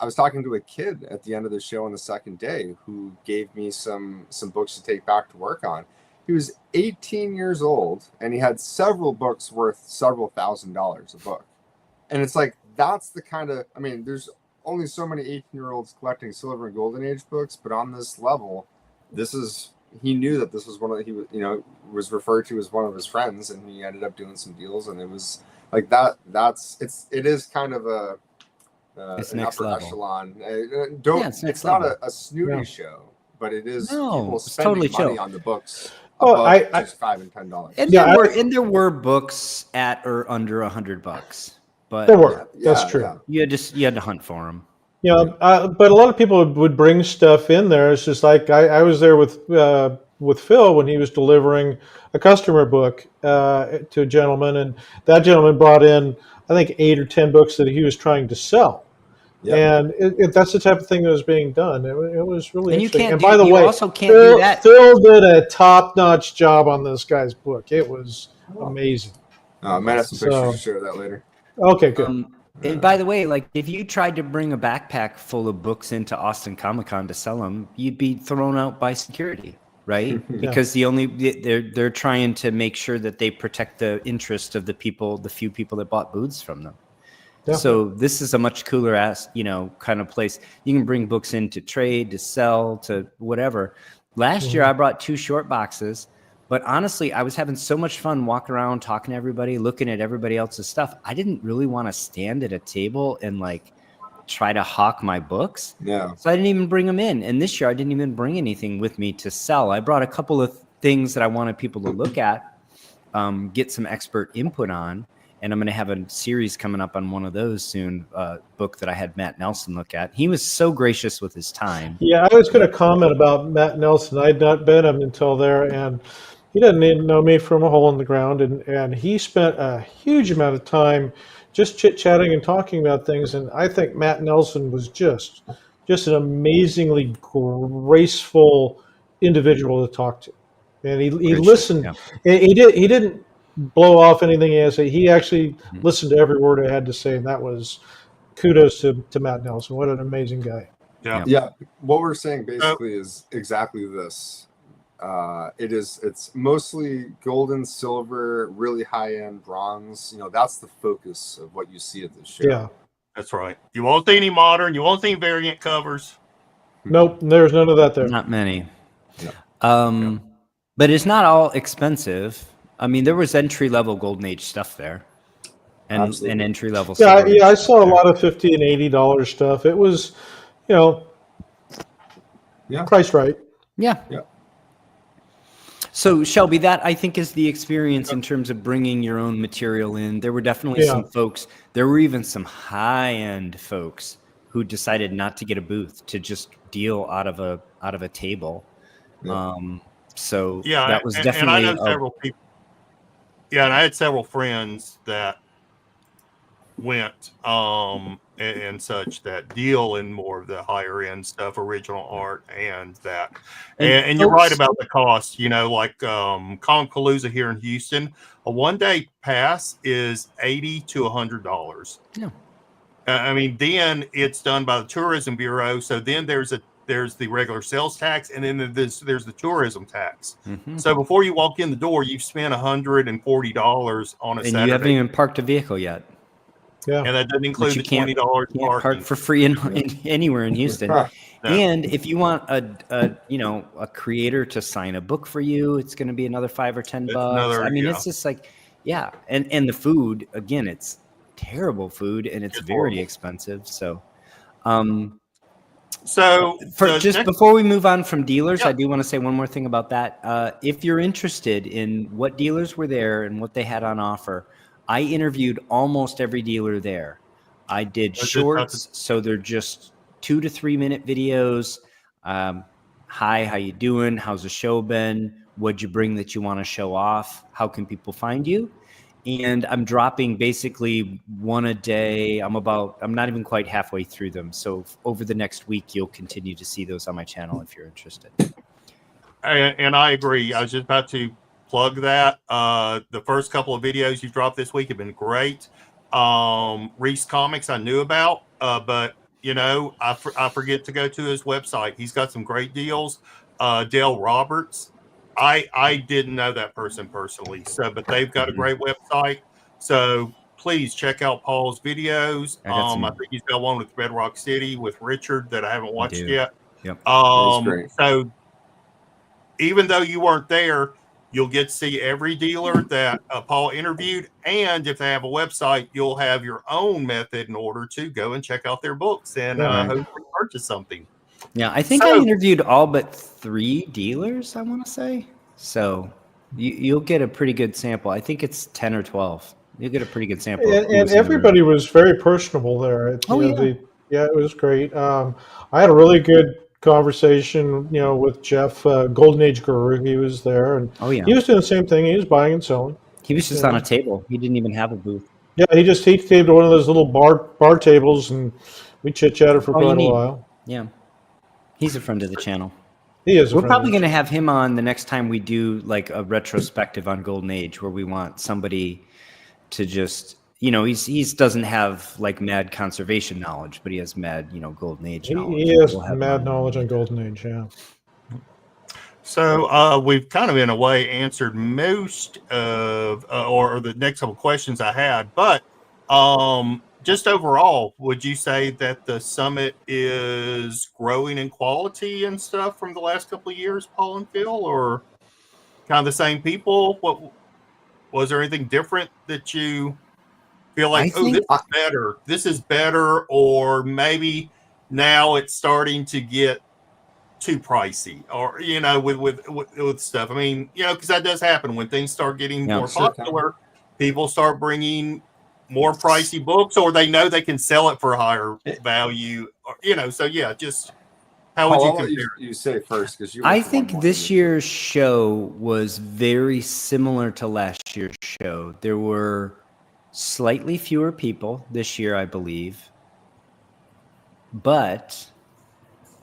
I was talking to a kid at the end of the show on the second day who gave me some books to take back to work on. He was 18 years old, and he had several books worth several $1,000s a book. And it's like, that's the kind of, I mean, there's only so many 18-year-olds collecting Silver and Golden Age books, but on this level, he knew that this was was referred to as one of his friends, and he ended up doing some deals, and it was like it is kind of it's an next upper level. Echelon. It's not a snooty show, but it is people spending totally money chill on the books. Just $5 and $10. And there were books at or under $100. but There were. That's true. Yeah. You had to hunt for them. Yeah, but a lot of people would bring stuff in there. It's just like I was there with Phil when he was delivering a customer book to a gentleman, and that gentleman brought in, I think, 8 or 10 books that he was trying to sell. Yep. And that's the type of thing that was being done. It was really And interesting. you And by the you way, also can't do that. Phil did a top-notch job on this guy's book. It was amazing. I might have some pictures to share that later. Okay, good. And by the way, like if you tried to bring a backpack full of books into Austin Comic-Con to sell them, you'd be thrown out by security, right? Because they're trying to make sure that they protect the interest of the few people that bought booths from them. Yeah. So this is a much cooler kind of place. You can bring books in to trade, to sell, to whatever. Last year I brought 2 short boxes. But honestly, I was having so much fun walking around, talking to everybody, looking at everybody else's stuff. I didn't really want to stand at a table and like try to hawk my books. Yeah. So I didn't even bring them in. And this year I didn't even bring anything with me to sell. I brought a couple of things that I wanted people to look at, get some expert input on. And I'm going to have a series coming up on one of those soon, book that I had Matt Nelson look at. He was so gracious with his time. Yeah, I was going to comment about Matt Nelson. I'd not met him until there, and he doesn't even know me from a hole in the ground, and he spent a huge amount of time just chit-chatting and talking about things. And I think Matt Nelson was just an amazingly graceful individual to talk to, and he listened. Yeah. He didn't blow off anything he had to say. He actually listened to every word I had to say, and that was kudos to Matt Nelson. What an amazing guy. Yeah. What we're saying basically is exactly this. It's mostly gold and silver, really high-end bronze. That's the focus of what you see at this show. Yeah, that's right. You won't see any modern. You won't see variant covers. Nope, there's none of that there. Not many. No. But it's not all expensive. I mean, there was entry-level Golden Age stuff there, and entry-level. Yeah, I saw a lot of $50 and $80 stuff. It was, priced right. Yeah. So Shelby, that I think is the experience in terms of bringing your own material in. There were definitely some folks. There were even some high-end folks who decided not to get a booth, to just deal out of a table. Yeah. So that was definitely. And I know several people. Yeah, and I had several friends that went and such that deal in more of the higher end stuff, original art, and that. And you're right about the cost. Like Comic-Palooza here in Houston, a 1-day pass is $80 to $100. Yeah. I mean, then it's done by the Tourism Bureau. So then there's the regular sales tax, and then there's the tourism tax. Mm-hmm. So before you walk in the door, you've spent $140 on a Saturday. And you haven't even parked a vehicle yet. Yeah, and that doesn't include the $20 parking. Park for free in anywhere in Houston. No. And if you want a creator to sign a book for you, it's going to be another $5 or $10. It's just like, and the food, again, it's terrible food, and it's very expensive. So, before we move on from dealers, I do want to say one more thing about that. If you're interested in what dealers were there and what they had on offer, I interviewed almost every dealer there. I did shorts, so they're just 2 to 3 minute videos. Hi, how you doing? How's the show been? What'd you bring that you want to show off? How can people find you? And I'm dropping basically one a day. I'm not even quite halfway through them. So over the next week, you'll continue to see those on my channel if you're interested. And I agree. I was just about to plug that. The first couple of videos you've dropped this week have been great. Reese Comics I knew about, but I forget to go to his website. He's got some great deals. Dale Roberts, I didn't know that person personally, but they've got a great website. So please check out Paul's videos. I think he's got one with Red Rock City with Richard that I haven't watched yet. Yep. So even though you weren't there, you'll get to see every dealer that Paul interviewed. And if they have a website, you'll have your own method in order to go and check out their books and hopefully purchase something. Yeah, I think I interviewed all but 3 dealers, I want to say. So you'll get a pretty good sample. I think it's 10 or 12 You get a pretty good sample. And everybody was very personable there. It was great. I had a really good conversation, with Jeff, Golden Age Guru. He was there, and he was doing the same thing. He was buying and selling. He was just on a table. He didn't even have a booth. Yeah, he came to one of those little bar tables, and we chit-chatted for quite a while. Yeah. He's a friend of the channel. He is. We're probably going to have him on the next time we do like a retrospective on Golden Age, where we want somebody to just, he doesn't have like mad conservation knowledge, but he has mad, Golden Age knowledge. He has mad knowledge on Golden Age, yeah. So we've kind of, in a way, answered most of, or the next couple questions I had. But just overall, would you say that the summit is growing in quality and stuff from the last couple of years, Paul and Phil, or kind of the same people? What was there anything different that you feel like, this is better, or maybe now it's starting to get too pricey, or with stuff? I mean, because that does happen when things start getting more popular. People start bringing more pricey books, or they know they can sell it for a higher value, or so just how would you compare? You say first, because I think this year's show was very similar to last year's show. There were slightly fewer people this year, I believe, but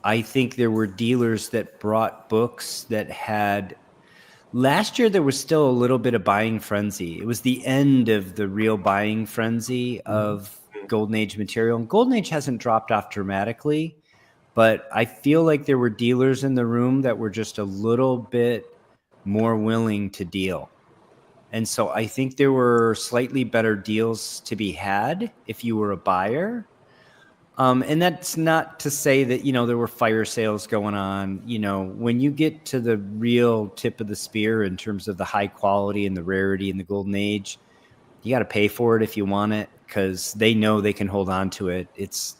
I think there were dealers that brought books that had. Last year, there was still a little bit of buying frenzy. It was the end of the real buying frenzy of Golden Age material. And Golden Age hasn't dropped off dramatically, but I feel like there were dealers in the room that were just a little bit more willing to deal. And so I think there were slightly better deals to be had if you were a buyer. And that's not to say that, there were fire sales going on. When you get to the real tip of the spear in terms of the high quality and the rarity in the Golden Age, you got to pay for it if you want it, because they know they can hold on to it. It's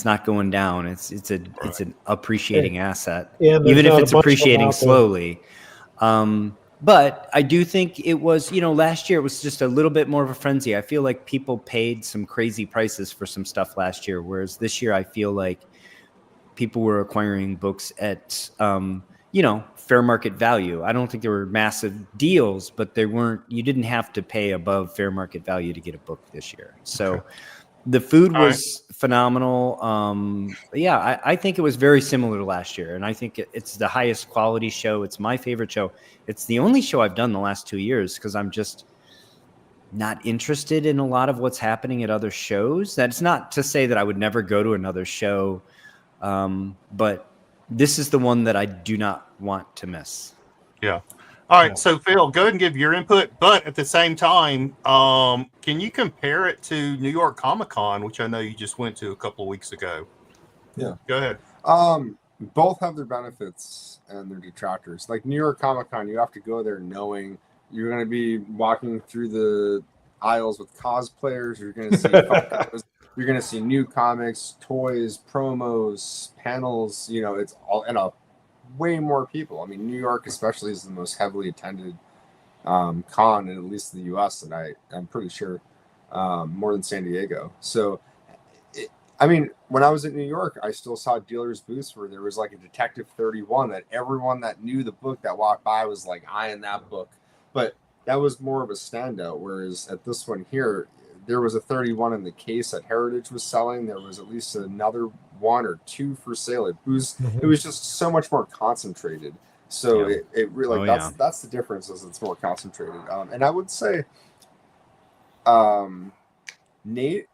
not going down. It's an appreciating asset, even if it's appreciating slowly. But I do think it was, last year it was just a little bit more of a frenzy. I feel like people paid some crazy prices for some stuff last year, whereas this year I feel like people were acquiring books at, fair market value. I don't think there were massive deals, but you didn't have to pay above fair market value to get a book this year. So the food was phenomenal. I think it was very similar to last year, and I think it's the highest quality show. It's my favorite show. It's the only show I've done the last 2 years because I'm just not interested in a lot of what's happening at other shows. That's not to say that I would never go to another show, but this is the one that I do not want to miss. Yeah. All right, so Phil, go ahead and give your input, but at the same time, can you compare it to New York Comic Con, which I know you just went to a couple of weeks ago? Yeah. Go ahead. Both have their benefits and their detractors. Like New York Comic Con, you have to go there knowing you're going to be walking through the aisles with cosplayers. You're going to see you're going to see new comics, toys, promos, panels. It's all in a way more people. I mean, New York especially is the most heavily attended con, in at least in the U.S. and I'm pretty sure more than San Diego. So, when I was in New York, I still saw dealers' booths where there was like a Detective 31 that everyone that knew the book that walked by was like eyeing that book. But that was more of a standout. Whereas at this one here, there was a 31 in the case that Heritage was selling. There was at least another one or two for sale. It was just so much more concentrated. So it really that's the difference, is it's more concentrated. And I would say Nate,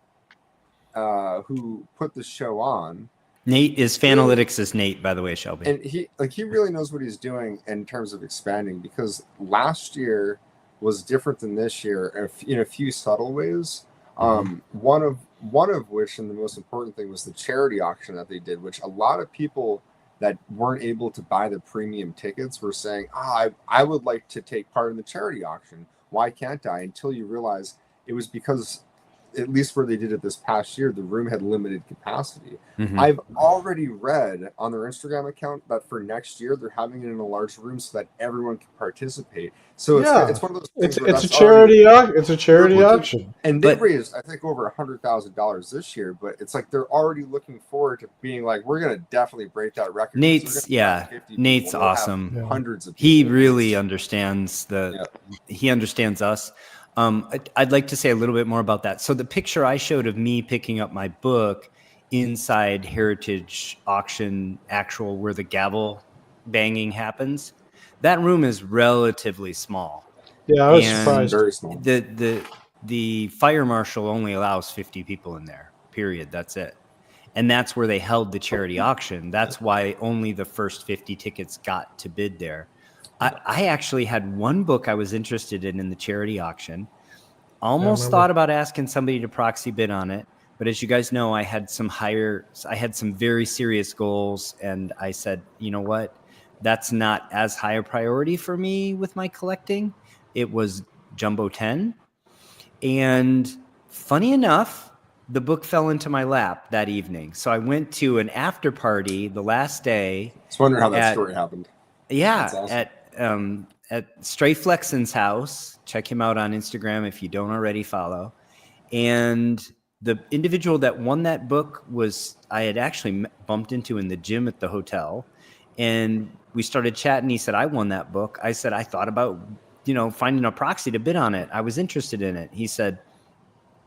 who put the show on. Nate is Fanalytics is Nate, by the way, Shelby. And he really knows what he's doing in terms of expanding, because last year was different than this year in a few subtle ways. One of which, and the most important thing, was the charity auction that they did, which a lot of people that weren't able to buy the premium tickets were saying, I would like to take part in the charity auction. Why can't I? Until you realize it was because at least where they did it this past year, the room had limited capacity. Mhm. I've already read on their Instagram account that for next year they're having it in a large room so that everyone can participate. So it's one of those things. It's a charity. It's a charity auction, and they raised I think over $100,000 this year. But it's like they're already looking forward to being like, we're gonna definitely break that record. Nate's awesome. Hundreds of people. He really understands he understands us. I'd like to say a little bit more about that. So the picture I showed of me picking up my book inside Heritage Auction Actual, where the gavel banging happens, that room is relatively small. Yeah, I was surprised. Very small. The fire marshal only allows 50 people in there, period. That's it. And that's where they held the charity auction. That's why only the first 50 tickets got to bid there. I actually had one book I was interested in the charity auction. Almost thought about asking somebody to proxy bid on it. But as you guys know, I had some very serious goals. And I said, you know what? That's not as high a priority for me with my collecting. It was Jumbo 10. And funny enough, the book fell into my lap that evening. So I went to an after party the last day. I was wondering how that story happened. Yeah, awesome. At Stray Flexen's house. Check him out on Instagram if you don't already follow. And the individual that won that book I had actually bumped into in the gym at the hotel. And we started chatting. He said, I won that book. I said, I thought about, finding a proxy to bid on it. I was interested in it. He said,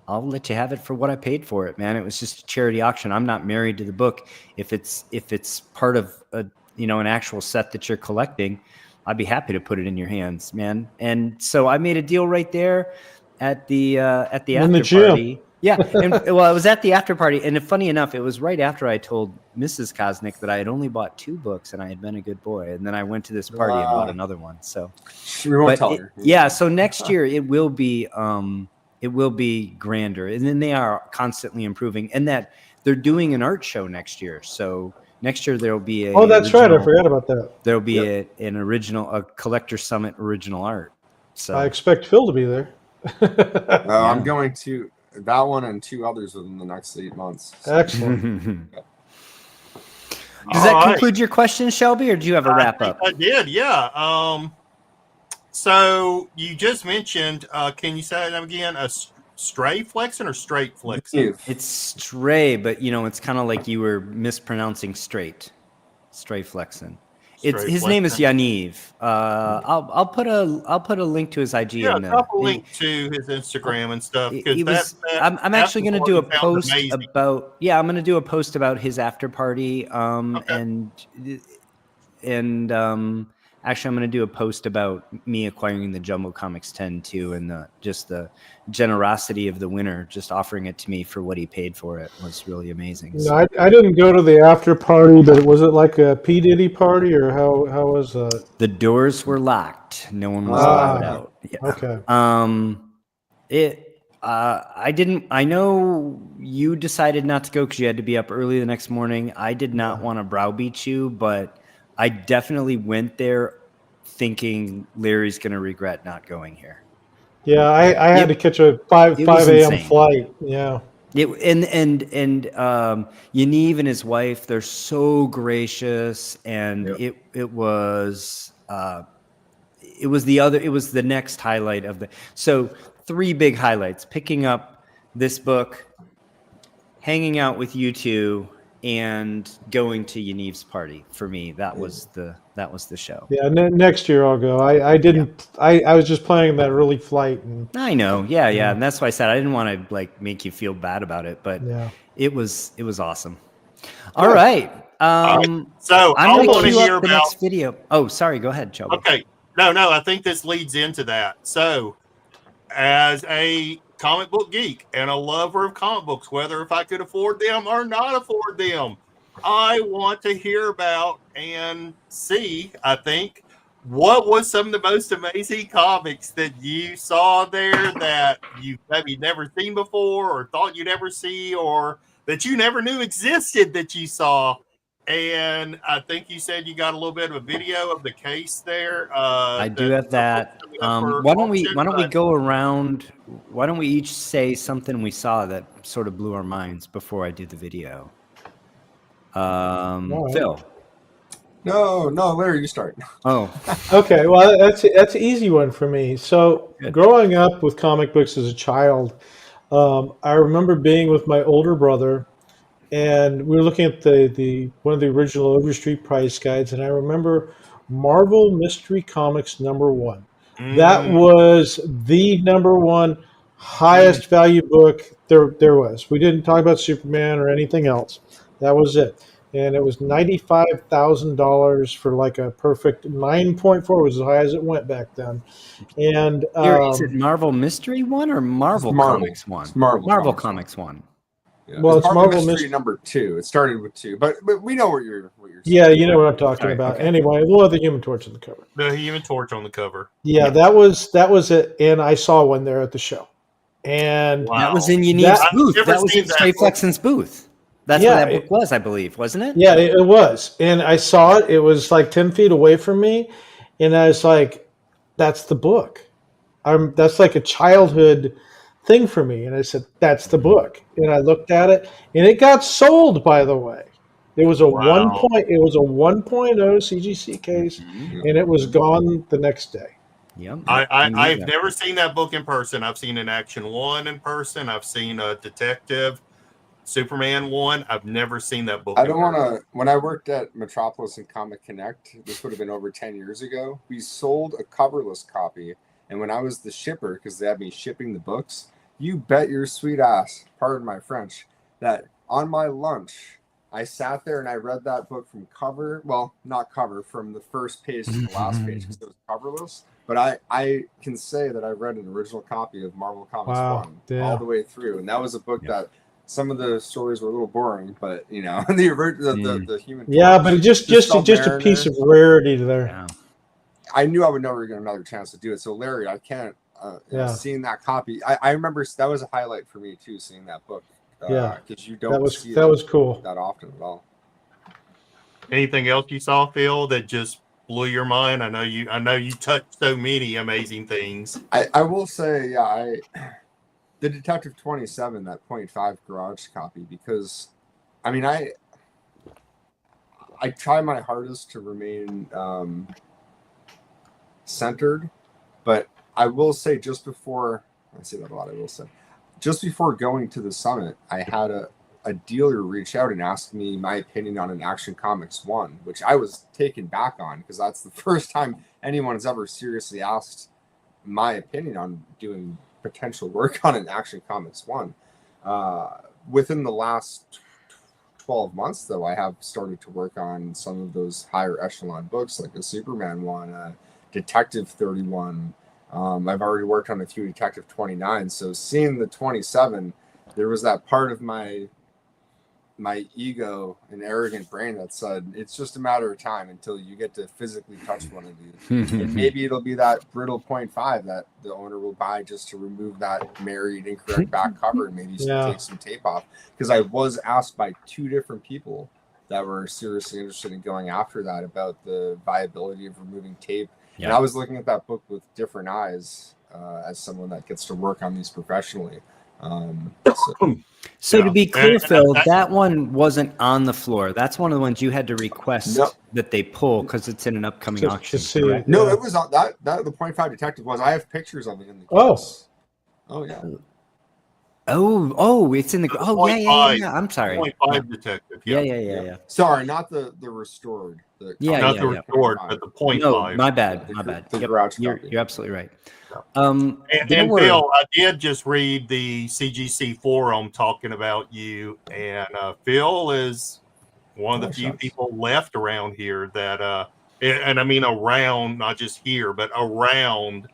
I'll let you have it for what I paid for it, man. It was just a charity auction. I'm not married to the book. If it's part of an actual set that you're collecting, I'd be happy to put it in your hands, man. And so I made a deal right there at the after party. Yeah. I was at the after party, and funny enough, it was right after I told Mrs. Kosnik that I had only bought 2 books and I had been a good boy. And then I went to this party and bought another one. So we won't tell her. Yeah. So next year it will be grander, and then they are constantly improving, and that they're doing an art show next year. So next year there will be that's right. I forgot about that. There will be a collector summit original art. So I expect Phil to be there. I'm going to that one and 2 others within the next 8 months. So. Excellent. Does that conclude your question, Shelby, or do you have a wrap up? I did, yeah. So you just mentioned, can you say that again? A stray flexing or straight flexing? It's stray, but it's kind of like you were mispronouncing straight. Stray flexing. His name is Yaniv. I'll put a link to his IG. Yeah, drop a link to his Instagram and stuff. I'm actually going to do a post about. Yeah, I'm going to do a post about his after party. Actually, I'm going to do a post about me acquiring the Jumbo Comics 10 too, and just the generosity of the winner, just offering it to me for what he paid for it was really amazing. No, I didn't go to the after party, but was it like a P. Diddy party, or how was that? The doors were locked. No one was allowed out. Yeah. Okay. I know you decided not to go because you had to be up early the next morning. I did not want to browbeat you, but I definitely went there thinking Larry's going to regret not going here. Yeah, I had to catch a 5 a.m. flight. Yeah. And Yaniv and his wife, they're so gracious, and it was the next highlight of the. So 3 big highlights: picking up this book, hanging out with you 2, and going to Yaniv's party. For me, that was the show. Yeah, next year I'll go. I didn't. I was just planning that early flight. And I know. Yeah, and that's why I said I didn't want to make you feel bad about it, but it was awesome. All right. So I'm going to hear about the next video. Oh, sorry. Go ahead, Joe. Okay. No. I think this leads into that. So, as a comic book geek and a lover of comic books, whether if I could afford them or not afford them, I want to hear about and see, I think, what was some of the most amazing comics that you saw there that you maybe never seen before or thought you'd ever see, or that you never knew existed that you saw. And I think you said you got a little bit of a video of the case there. I do have that. Why don't we go around? Why don't we each say something we saw that sort of blew our minds before I do the video? right. Phil. No, Larry, you start. Oh, Okay. Well, that's an easy one for me. So, growing up with comic books as a child, I remember being with my older brother, and we were looking at the one of the original Overstreet price guides, and I remember Marvel Mystery Comics #1. That was the #1 highest value book there was. We didn't talk about Superman or anything else. That was it. And it was $95,000 for like a perfect 9.4, was as high as it went back then. And is it Marvel Mystery 1 or Marvel Comics 1? It's Marvel Comics 1. Yeah. Well, it's Marvel Mystery #2. It started with 2, but we know what you're saying. Yeah, you know what I'm talking about. Okay. Anyway, we'll have the Human Torch on the cover. The Human Torch on the cover. Yeah, that was it. And I saw one there at the show. And that was in Yaniv's booth. That was in Stray Flexen's booth. That's what that book was, I believe, wasn't it? Yeah, it was. And I saw it. It was like 10 feet away from me. And I was like, that's the book. That's like a childhood thing for me. And I said, that's the book. And I looked at it. And it got sold, by the way. It was a 1.0 CGC case. And it was gone the next day. Yep. I've never seen that book in person. I've seen an Action 1 in person. I've seen a Detective Superman 1. I've never seen that book. I don't want to. When I worked at Metropolis and Comic Connect, this would have been over 10 years ago. We sold a coverless copy, and when I was the shipper, because they had me shipping the books, you bet your sweet ass, pardon my French, that on my lunch I sat there and I read that book from cover. Well, not cover, from the first page to the last page because it was coverless. But I can say that I read an original copy of Marvel Comics 1 all the way through, and that was a book that. Some of the stories were a little boring, but you know the Human. Yeah, but just a piece of rarity there. Yeah. I knew I would never get another chance to do it. So Larry, I can't. Seeing that copy, I remember that was a highlight for me too. Seeing that book, because you don't see that was cool that often at all. Anything else you saw, Phil, that just blew your mind? I know you touched so many amazing things. I will say, the Detective 27, that 0.5 garage copy, because I mean I try my hardest to remain centered, but I will say just before going to the summit, I had a dealer reach out and ask me my opinion on an Action Comics 1, which I was taken back on because that's the first time anyone has ever seriously asked my opinion on doing potential work on an Action Comics 1. Within the last 12 months, though, I have started to work on some of those higher echelon books, like a Superman 1, Detective 31. I've already worked on a few Detective 29. So seeing the 27, there was that part of my ego and arrogant brain that said it's just a matter of time until you get to physically touch one of these. And maybe it'll be that brittle 0.5 that the owner will buy just to remove that married incorrect back cover and maybe take some tape off. Because I was asked by 2 different people that were seriously interested in going after that about the viability of removing tape. Yeah. And I was looking at that book with different eyes as someone that gets to work on these professionally. So to be clear, Phil, that one wasn't on the floor. That's one of the ones you had to request that they pull because it's in an upcoming auction. No, it was on that the 0.5 Detective was. I have pictures of it in the case. Oh yeah. Oh, it's in the. Oh yeah. I'm sorry. 0.5 Detective. Yeah. Sorry, not the restored. Not the restored, but the 0.5. No, my bad. You're absolutely right. And Phil, I did just read the CGC forum talking about you, and Phil is one of the few people left around here that, and I mean around, not just here, but around,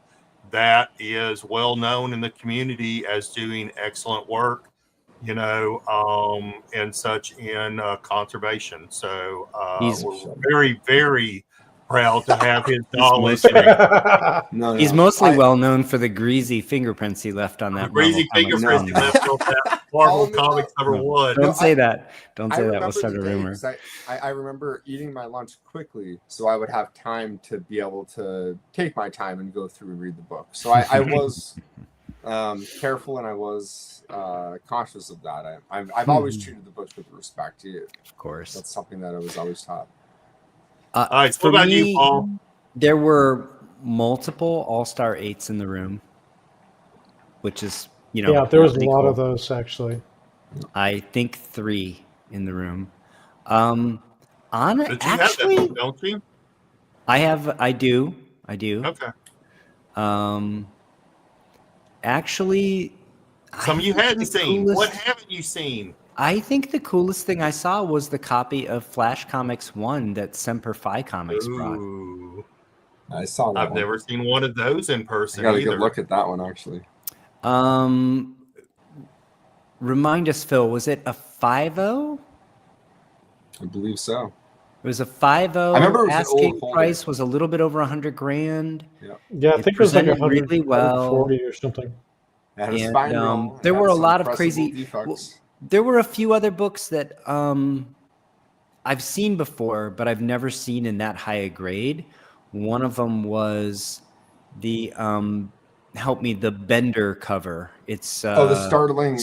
that is well known in the community as doing excellent work, and such in conservation. So we're very, very proud to have his knowledge. No, He's mostly well known for the greasy fingerprints he left on that. Greasy fingerprints he left on that Marvel Comics #1. Don't say that. Don't say that. We'll start a rumor. I remember eating my lunch quickly, so I would have time to be able to take my time and go through and read the book. So I was careful, and I was conscious of that. I've always treated the books with respect. Of course, that's something that I was always taught. All right, so what about you, Paul? There were multiple All-Star 8s in the room, which is, yeah, there was a lot of those actually. I think 3 in the room. Actually, have that book, don't you? I do. Okay. Actually, some you hadn't seen. What haven't you seen? I think the coolest thing I saw was the copy of Flash Comics 1 that Semper Fi Comics brought. I saw that. I've never seen one of those in person. I got a good look at that one, actually. Remind us, Phil, was it a 5.0? I believe so. It was a 5.0. I remember it was asking price was a little bit over $100,000. Yeah, I think it was like 140 really well or something. And there were a lot of crazy. There were a few other books that I've seen before, but I've never seen in that high a grade. One of them was the the Bender cover. It's the Startling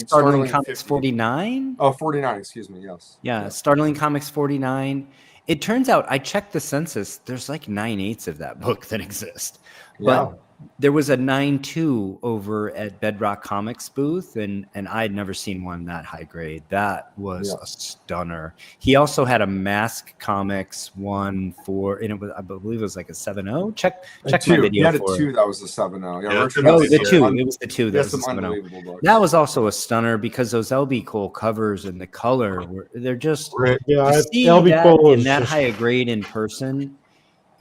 Comics 49. Oh, 49. Excuse me. Yes. Yeah, Startling Comics 49. It turns out I checked the census. There's like 9/8 of that book that exist, but there was a 9.2 over at Bedrock Comics booth, and I had never seen one that high grade. That was a stunner. He also had a Mask Comics one and it was, I believe it was like a 7.0. Check my video. He had a 2 that was a 7.0. The 2. It was the 2 that was a 7.0. Unbelievable books. That was also a stunner because those LB Cole covers and the color they're just LB Cole in that high a grade in person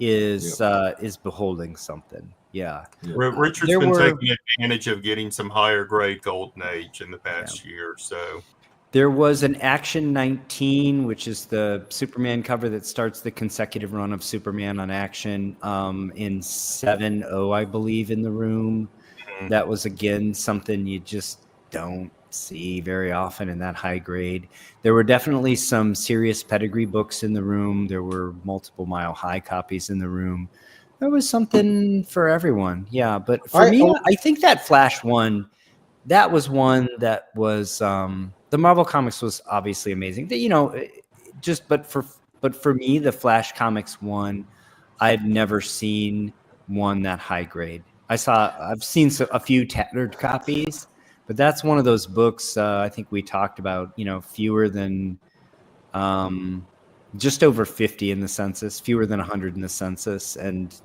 is beholding something. Yeah. Richard's been taking advantage of getting some higher grade Golden Age in the past year. So there was an Action 19, which is the Superman cover that starts the consecutive run of Superman on Action in 7.0, I believe, in the room. Mm-hmm. That was, again, something you just don't see very often in that high grade. There were definitely some serious pedigree books in the room. There were multiple Mile High copies in the room. There was something for everyone. Yeah, but for me, I think that Flash one, that was one that was the Marvel Comics was obviously amazing. But for me, the Flash Comics one, I've never seen one that high grade. I've seen a few tattered copies, but that's one of those books I think we talked about, fewer than just over 50 in the census, fewer than 100 in the census, and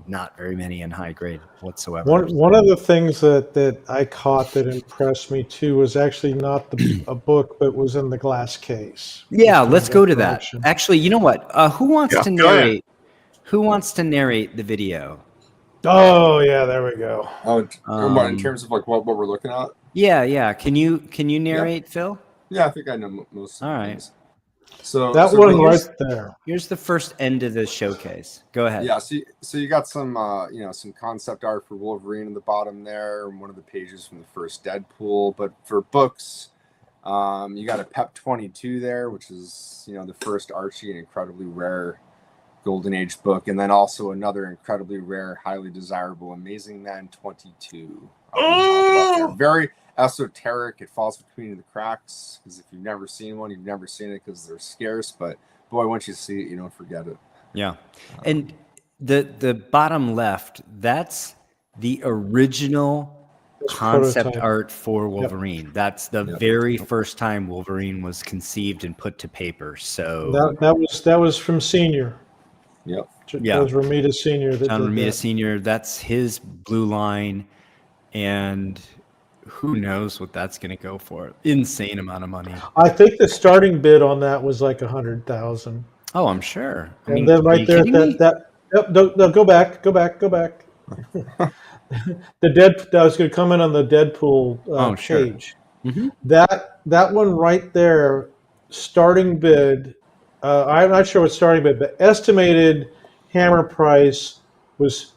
not very many in high grade whatsoever. One of the things that I caught that impressed me too was actually not a book, but was in the glass case. Yeah, let's go to that. Actually, you know what? Who wants to narrate? Who wants to narrate the video? Oh yeah, there we go. In terms of like what we're looking at. Yeah. Can you narrate, Phil? Yeah, I think I know most. All right. So that one right there. Here's the first end of the showcase. Go ahead. Yeah. So you got some some concept art for Wolverine in the bottom there, and one of the pages from the first Deadpool. But for books, you got a Pep 22 there, which is the first Archie, an incredibly rare Golden Age book, and then also another incredibly rare, highly desirable Amazing Man 22. Very esoteric. It falls between the cracks because if you've never seen one, you've never seen it because they're scarce. But boy, once you see it, you don't forget it. Yeah, and the bottom left, that's the original concept art for Wolverine. Yep. That's the very first time Wolverine was conceived and put to paper. So that was from Senior. Yep. That was Romita Senior. John Romita Senior. That's his Blue Line, and who knows what that's going to go for? Insane amount of money. I think the starting bid on that was like 100,000. Oh, I'm sure. And then right there, no, go back. The I was going to comment on the Deadpool page. Mm-hmm. That one right there, starting bid. I'm not sure what starting bid, but estimated hammer price was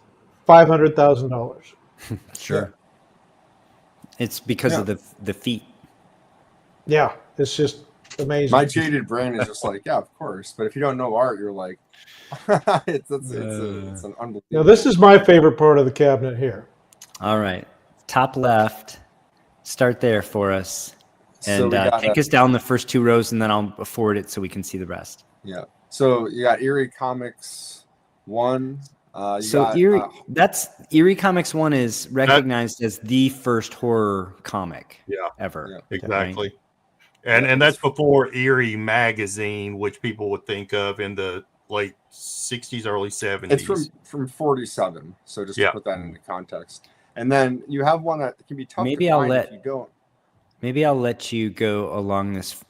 $500,000. Sure. It's because of the feet. Yeah, it's just amazing. My jaded brain is just like, yeah, of course. But if you don't know art, you're like, it's an unbelievable. Now, this is my favorite part of the cabinet here. All right. Top left. Start there for us. And So take us down the first 2 rows, and then I'll forward it so we can see the rest. Yeah. So you got Eerie Comics 1. Eerie Comics 1 is recognized as the first horror comic ever. Yeah, exactly. Right? And that's before Eerie Magazine, which people would think of in the late 60s, early 70s. It's from 47. So just to put that into context. And then you have one that can be tough to find if you don't. Maybe I'll let you go along this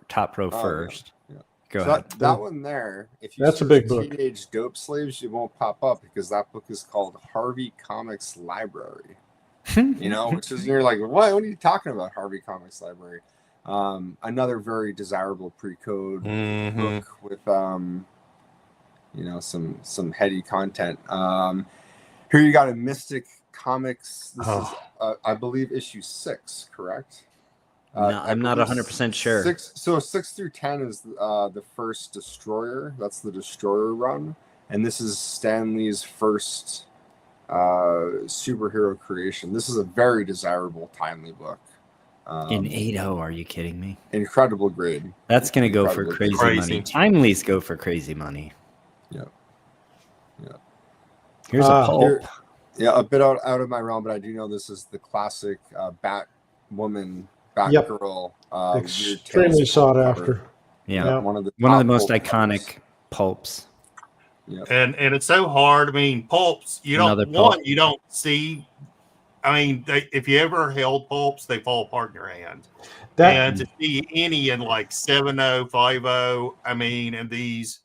top row first. Yeah. Go ahead. That one there, if you That's a big book. Teenage Dope Slaves, it won't pop up because that book is called Harvey Comics Library. Which is, you're like, what are you talking about, Harvey Comics Library? Another very desirable pre-code book with some heady content. Here you got a Mystic Comics. This is I believe issue 6, correct? No, I'm not 100% sure. 6 through 10 is the first Destroyer. That's the Destroyer run, and this is Stan Lee's first superhero creation. This is a very desirable, timely book. In 8.0, are you kidding me? Incredible grade. That's going to go for crazy money. Timely's go for crazy money. Yeah. Here's a pulp. A bit out of my realm, but I do know this is the classic Batwoman, Batgirl. Extremely sought after. Yeah. One of the most iconic pulps. Yeah. And it's so hard. I mean, pulps, you don't see. I mean, if you ever held pulps, they fall apart in your hand. And to see any in like 7.0, 5.0, I mean, and these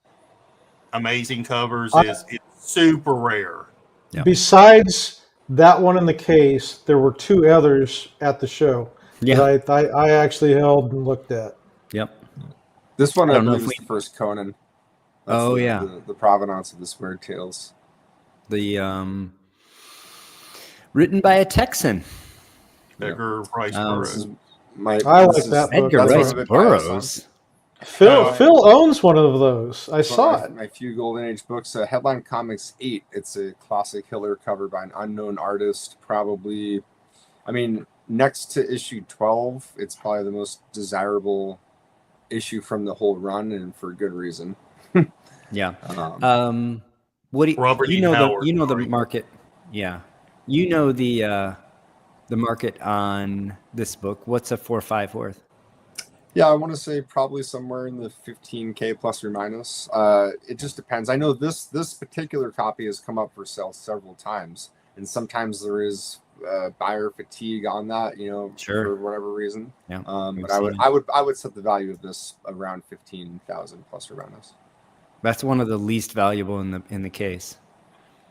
amazing covers it's super rare. Yeah. Besides that one in the case, there were 2 others at the show that I actually held and looked at. Yep. This one I believe is the first Conan. That's the provenance of the Squared Tales. The written by a Texan. Edgar Rice Burroughs. I like that book. Edgar Rice Burroughs. Phil owns one of those. I saw it. My few Golden Age books. Headline Comics 8. It's a classic Hiller cover by an unknown artist. Probably, next to issue 12, it's probably the most desirable issue from the whole run, and for good reason. Yeah. What do you know the market? Yeah. You know the market on this book. What's a 4.5 worth? Yeah, I want to say probably somewhere in the 15K plus or minus. It just depends. I know this particular copy has come up for sale several times, and sometimes there is buyer fatigue on that, for whatever reason. Yeah. But I would set the value of this around 15,000 plus or minus. That's one of the least valuable in the case.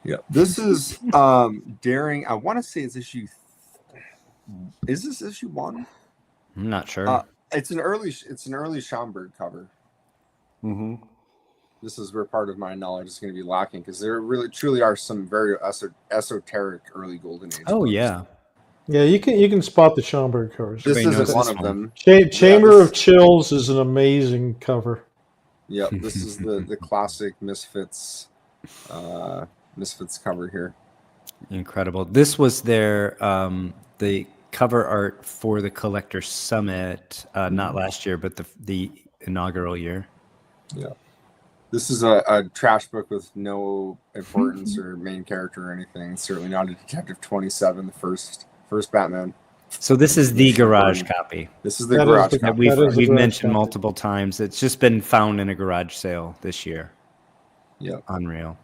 Yeah. This is Daring. I want to say it's issue. Is this issue 1? I'm not sure. It's an early Schomburg cover. Mm-hmm. This is where part of my knowledge is going to be lacking, because there really truly are some very esoteric early Golden Age. Oh books. yeah. Yeah, you can spot the Schomburg covers. This isn't one of them. Chamber of Chills is an amazing cover. Yeah, this is the classic Misfits cover here. Incredible. This was their the cover art for the Collector Summit, not last year, but the inaugural year. Yeah. This is a trash book with no importance or main character or anything. It's certainly not a Detective 27, the first Batman. So this is the garage copy. This is the garage copy. We've mentioned multiple times. It's just been found in a garage sale this year. Yeah. Unreal.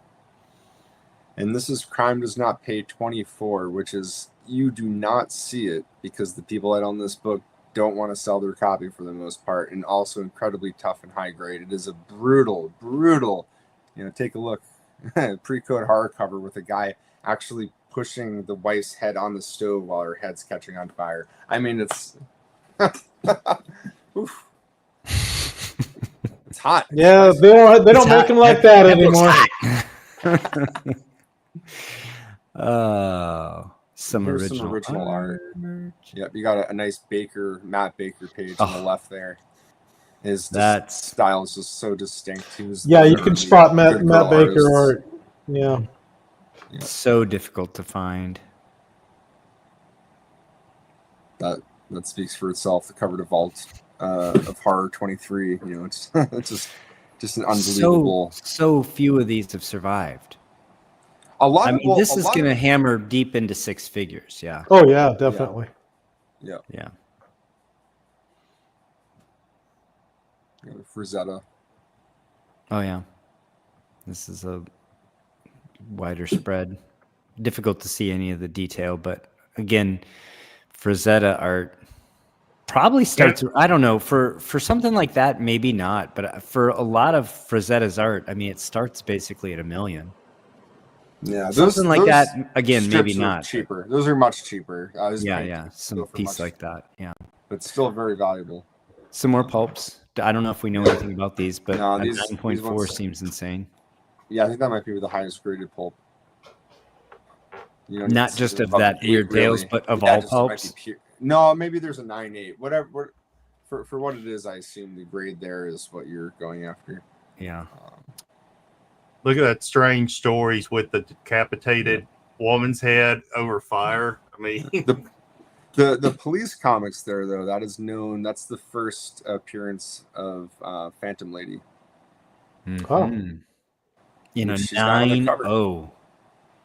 And this is Crime Does Not Pay 24, which is, you do not see it because the people that own this book don't want to sell their copy for the most part, and also incredibly tough and high grade. It is a brutal, take a look, pre-code hardcover with a guy actually pushing the wife's head on the stove while her head's catching on fire. I mean, it's oof. It's hot. Yeah, they don't make them like that anymore. Some Here's original, some original art. Yep, you got a nice Matt Baker page on the left there. His style is just so distinct. He was you can spot Matt Baker art. Yeah. So difficult to find. That speaks for itself. The cover to Vault of Horror 23. You know, it's just an unbelievable. So few of these have survived. A lot. This is going to hammer deep into six figures. Yeah. Oh yeah, definitely. Yeah. Yeah. Frazetta. Oh yeah. This is a wider spread. Difficult to see any of the detail, but again, Frazetta art probably starts. I don't know, for something like that, maybe not, but for a lot of Frazetta's art, I mean, it starts basically at $1 million. Yeah, something like that. Again, maybe not cheaper. Those are much cheaper. Some piece like that. Yeah, but still very valuable. Some more pulps. I don't know if we know anything about these, but 9.4 seems insane. Yeah, I think that might be the highest graded pulp. Not just of that weird tales, but of all pulps. No, maybe there's a 9.8. Whatever. For what it is, I assume the grade there is what you're going after. Yeah. Look at that strange stories with the decapitated woman's head over fire. I mean, the police comics there, though, that is known. That's the first appearance of Phantom Lady. Mm-hmm. Oh. In a 9.0.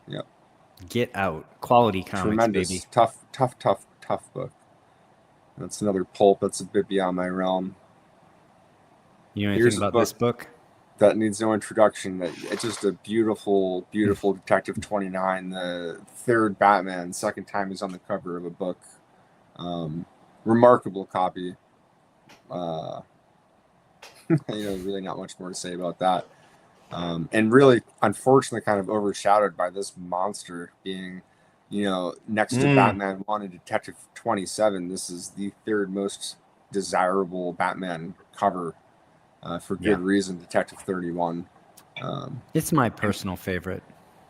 Yep. Get out. Quality comics, tremendous, baby. Tough book. That's another pulp. That's a bit beyond my realm. You know anything about this book? That needs no introduction. It's just a beautiful Detective 29, the third Batman, second time he's on the cover of a book. Remarkable copy. Really not much more to say about that. And really, unfortunately, kind of overshadowed by this monster being, next to Batman 1 and Detective 27. This is the third most desirable Batman cover. For good reason, Detective 31. It's my personal favorite.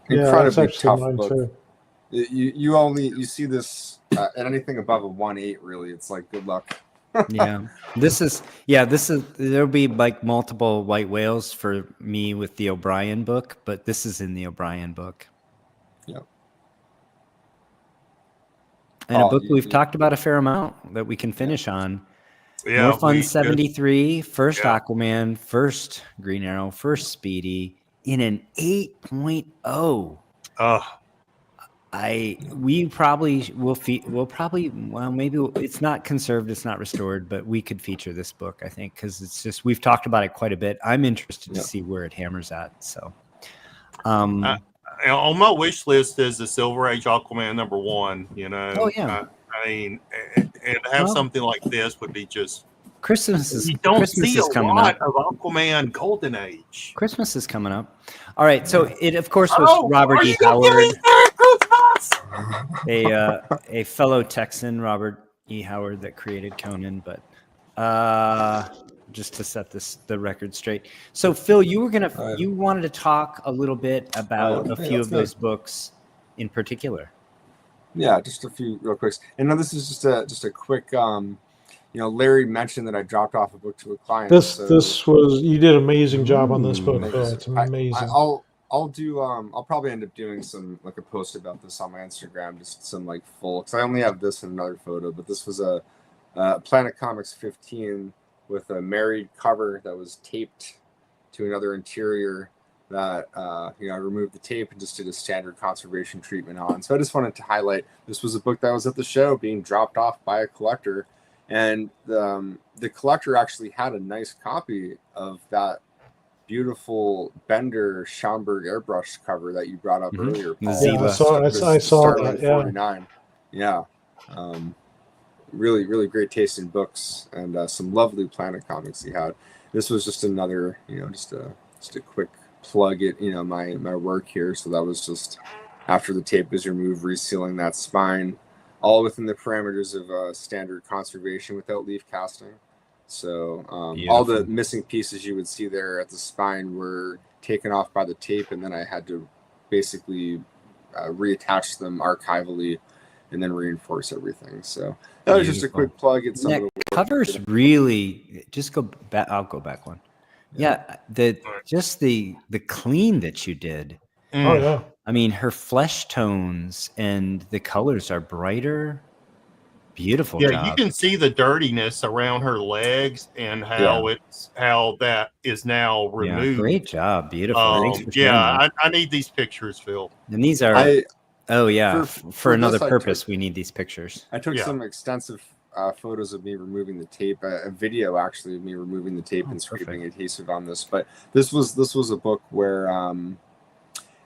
Incredibly tough book. Too. You see this at anything above a 1.8, really. It's like good luck. This is there'll be like multiple white whales for me with the O'Brien book, but this is in the O'Brien book. Yeah. And a book we've talked about a fair amount that we can finish on. Yeah, More Fun 73, first Aquaman, first Green Arrow, first Speedy in an 8.0. Maybe it's not conserved, it's not restored, but we could feature this book, I think, because it's just, we've talked about it quite a bit. I'm interested to see where it hammers at. So, on my wish list is the Silver Age Aquaman #1. Oh yeah. I mean, and to have something like this would be just Christmas is. You don't Christmas see is a coming lot up. of Aquaman Golden Age. Christmas is coming up. All right, so it of course was Robert E. Howard, a fellow Texan, Robert E. Howard, that created Conan. But just to set the record straight. So Phil, you wanted to talk a little bit about a few of those books in particular. Yeah, just a few real quick. And this is just a quick. Larry mentioned that I dropped off a book to a client. You did an amazing job on this book. It's amazing. I'll probably end up doing some a post about this on my Instagram, just some full, because I only have this in another photo, but this was a Planet Comics 15 with a married cover that was taped to another interior that I removed the tape and just did a standard conservation treatment on. So I just wanted to highlight this was a book that was at the show being dropped off by a collector, and the collector actually had a nice copy of that beautiful Bender Schomburg airbrush cover that you brought up earlier, Paul. Yeah, I saw that. 49. Yeah. Really, really great taste in books, and some lovely Planet comics he had. This was just another, just a quick plug it, my work here. So that was just after the tape is removed, resealing that spine, all within the parameters of standard conservation without leaf casting. So all the missing pieces you would see there at the spine were taken off by the tape, and then I had to basically reattach them archivally and then reinforce everything. So that was just a quick plug at some of the covers. Really, just go back. I'll go back one. Yeah, the clean that you did. Oh yeah. I mean, her flesh tones and the colors are brighter. Beautiful job. You can see the dirtiness around her legs and how that is now removed. Yeah, great job. Beautiful. I need these pictures, Phil. And these are for another purpose. We need these pictures. I took some extensive photos of me removing the tape, a video actually of me removing the tape and scraping adhesive on this. But this was a book where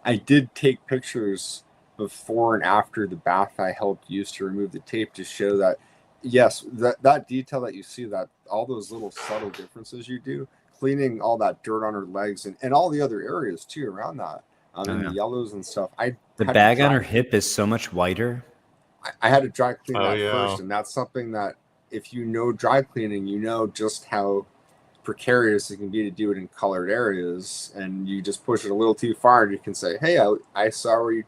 I did take pictures before and after the bath I helped use to remove the tape to show that, yes, that detail that you see, that all those little subtle differences you do, cleaning all that dirt on her legs and all the other areas too around that, and the yellows and stuff. The bag on her hip is so much whiter. I had to dry clean that first, and that's something that if you know dry cleaning, you know just how precarious it can be to do it in colored areas, and you just push it a little too far and you can say, hey, I saw where you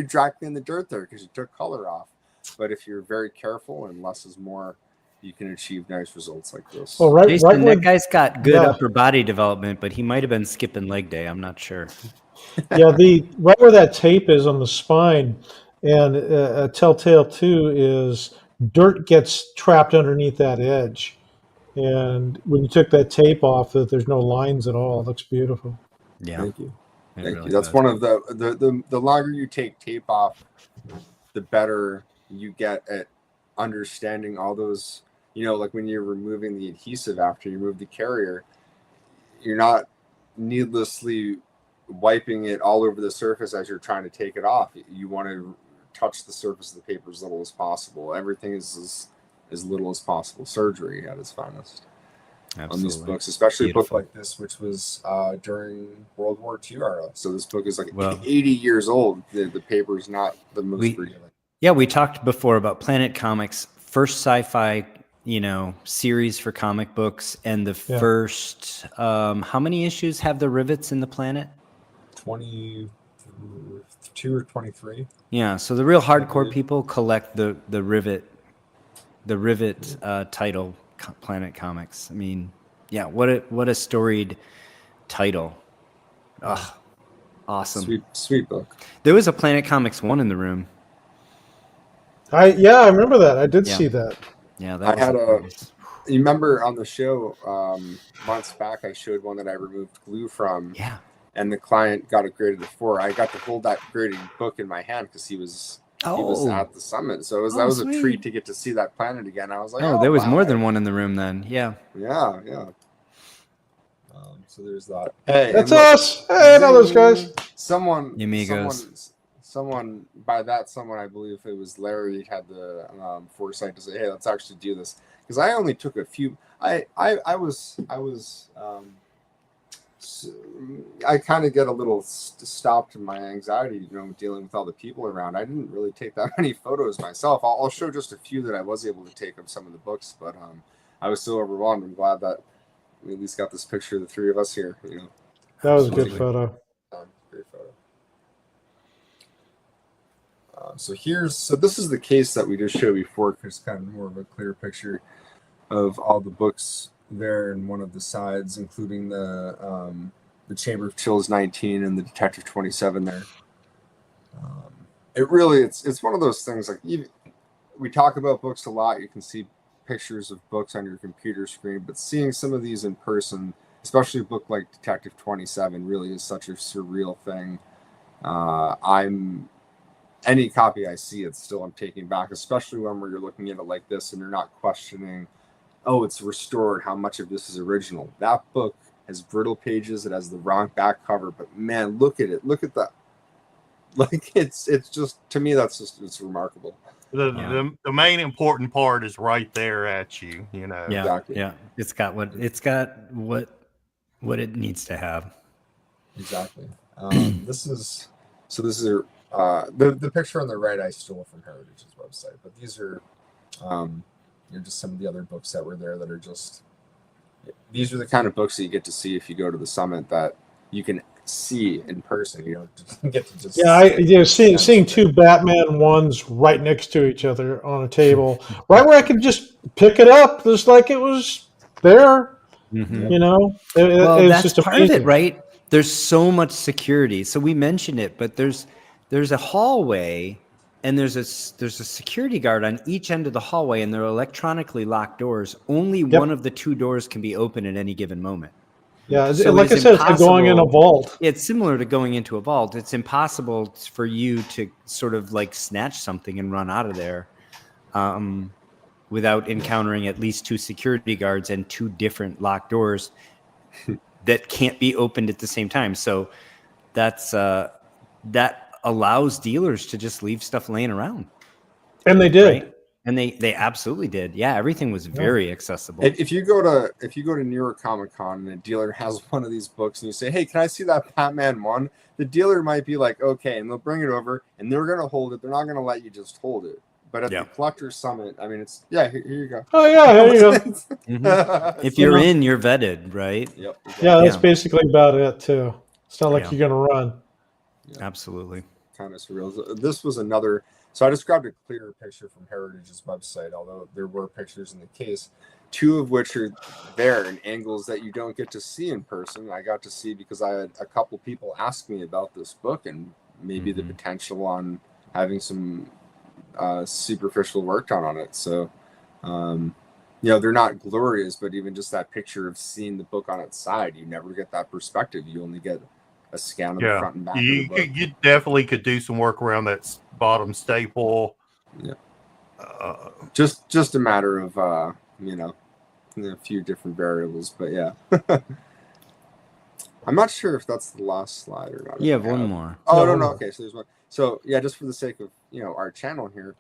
dry clean the dirt there because you took color off. But if you're very careful and less is more, you can achieve nice results like this. Well, Jason, that guy's got good upper body development, but he might have been skipping leg day. I'm not sure. Yeah, right where that tape is on the spine, and a telltale too is dirt gets trapped underneath that edge. And when you took that tape off, there's no lines at all. It looks beautiful. Yeah, thank you. Thank you. That's one of the longer you take tape off, the better you get at understanding all those, like when you're removing the adhesive after you remove the carrier, you're not needlessly wiping it all over the surface as you're trying to take it off. You want to touch the surface of the paper as little as possible. Everything is as little as possible. Surgery at its finest. Absolutely. On these books, especially a book like this, which was during World War II era. So this book is like 80 years old. The paper is not the most forgiving. Yeah, we talked before about Planet Comics, first sci-fi, series for comic books, and the first. How many issues have the rivets in the Planet? 22 or 23. Yeah, so the real hardcore people collect the rivet title. Planet Comics. I mean, what a storied title. Awesome. Sweet book. There was a Planet Comics 1 in the room. I remember that. I did see that. Yeah, that I had you remember on the show months back, I showed one that I removed glue from. Yeah. And the client got it graded a 4. I got to hold that graded book in my hand because he was at the summit. So that was a treat to get to see that planet again. I was like, there was more than one in the room then. Yeah. Yeah. So there's that. Hey, that's us. Hey, I know those guys. Someone by that someone, I believe it was Larry, had the foresight to say, hey, let's actually do this. Because I only took a few. I kind of get a little stopped in my anxiety, dealing with all the people around. I didn't really take that many photos myself. I'll show just a few that I was able to take of some of the books, but I was so overwhelmed. I'm glad that we at least got this picture of the three of us here. That was a good photo. Great photo. So this is the case that we just showed before, because it's kind of more of a clear picture of all the books there in one of the sides, including the Chamber of Chills 19 and the Detective 27 there. It's one of those things, like we talk about books a lot. You can see pictures of books on your computer screen, but seeing some of these in person, especially a book like Detective 27, really is such a surreal thing. Any copy I see, I'm taking back, especially when you're looking at it like this and you're not questioning, oh, it's restored, how much of this is original. That book has brittle pages, it has the wrong back cover, but man, look at it. Look at that. Like it's just, to me, it's remarkable. The main important part is right there at you, Yeah, exactly. Yeah. It's got what it needs to have. Exactly. This is the picture on the right I stole from Heritage's website, but these are just some of the other books that were there that are just, these are the kind of books that you get to see if you go to the summit, that you can see in person. You don't just get to just seeing two Batman ones right next to each other on a table, right where I could just pick it up, just like it was there. Mm-hmm. You know, well, it's that's just part amazing. of it, right? There's so much security. So we mentioned it, but there's a hallway, and there's a security guard on each end of the hallway, and they're electronically locked doors. Only one of the two doors can be open at any given moment. Yeah, so like I said, it's like going in a vault. It's similar to going into a vault. It's impossible for you to sort of like snatch something and run out of there without encountering at least two security guards and two different locked doors that can't be opened at the same time. So that's that allows dealers to just leave stuff laying around. And they did. Right? And they absolutely did. Yeah, everything was very accessible. If you go to New York Comic Con and a dealer has one of these books and you say, "Hey, can I see that Batman one?" The dealer might be like, "Okay," and they'll bring it over and they're gonna hold it. They're not gonna let you just hold it. But at the Collector's Summit, I mean, it's here you go. Oh yeah, here you go. Mm-hmm. If you're in, you're vetted, right? Yep. Exactly. Yeah, that's basically about it too. It's not like you're gonna run. Yeah. Absolutely. Kind of surreal. This was another. So I just grabbed a clearer picture from Heritage's website, although there were pictures in the case, two of which are there in angles that you don't get to see in person. I got to see because I had a couple people ask me about this book and maybe the potential on having some superficial work done on it. So, they're not glorious, but even just that picture of seeing the book on its side, you never get that perspective. You only get a scan of the front and back. You definitely could do some work around that bottom staple. Yeah. Just a matter of a few different variables, but yeah. I'm not sure if that's the last slide or not. You have one more. Oh no. Okay, so there's one. So yeah, just for the sake of our channel here,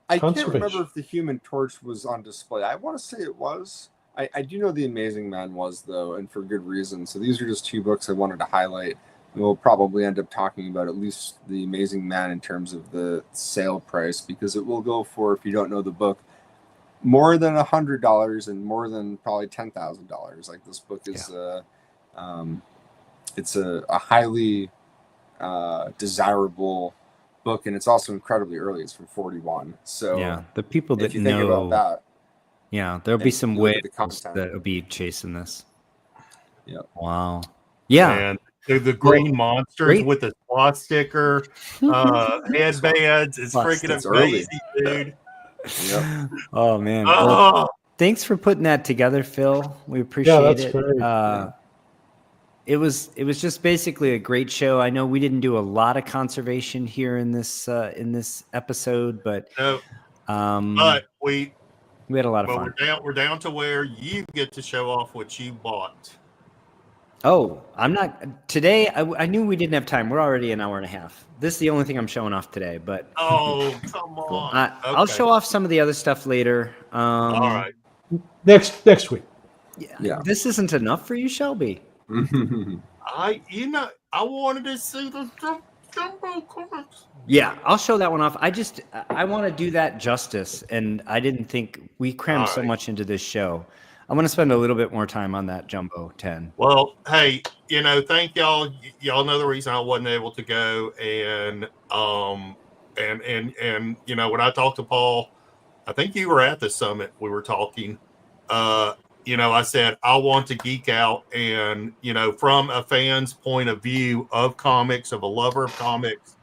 I can't remember if the Human Torch was on display. I want to say it was. I do know the Amazing Man was, though, and for good reason. So these are just two books I wanted to highlight. We'll probably end up talking about at least the Amazing Man in terms of the sale price, because it will go for, if you don't know the book, more than $100 and more than probably $10,000. Like, this book is it's a highly desirable book, and it's also incredibly early. It's from 41. So yeah, the people that if you think about that. Yeah, there'll be some whales that'll be chasing this. Yeah. Wow. Yeah. And the green monsters with the swastika headbands. It's freaking amazing, dude. Yep. Oh man. Well, thanks for putting that together, Phil. We appreciate it. Great. It was just basically a great show. I know we didn't do a lot of conservation here in this episode, but we had a lot of fun. We're down to where you get to show off what you bought. Oh, I'm not today. I knew we didn't have time. We're already an hour and a half. This is the only thing I'm showing off today. But come on. I'll show off some of the other stuff later. All right. Next week. Yeah. This isn't enough for you, Shelby. I wanted to see the jumbo comics. Yeah, I'll show that one off. I want to do that justice, and I didn't think we crammed so much into this show. I'm going to spend a little bit more time on that Jumbo 10. Well, hey, thank y'all. Y'all know the reason I wasn't able to go, and when I talked to Paul, I think you were at the summit. We were talking. I said I want to geek out, and from a fan's point of view of comics, of a lover of comics.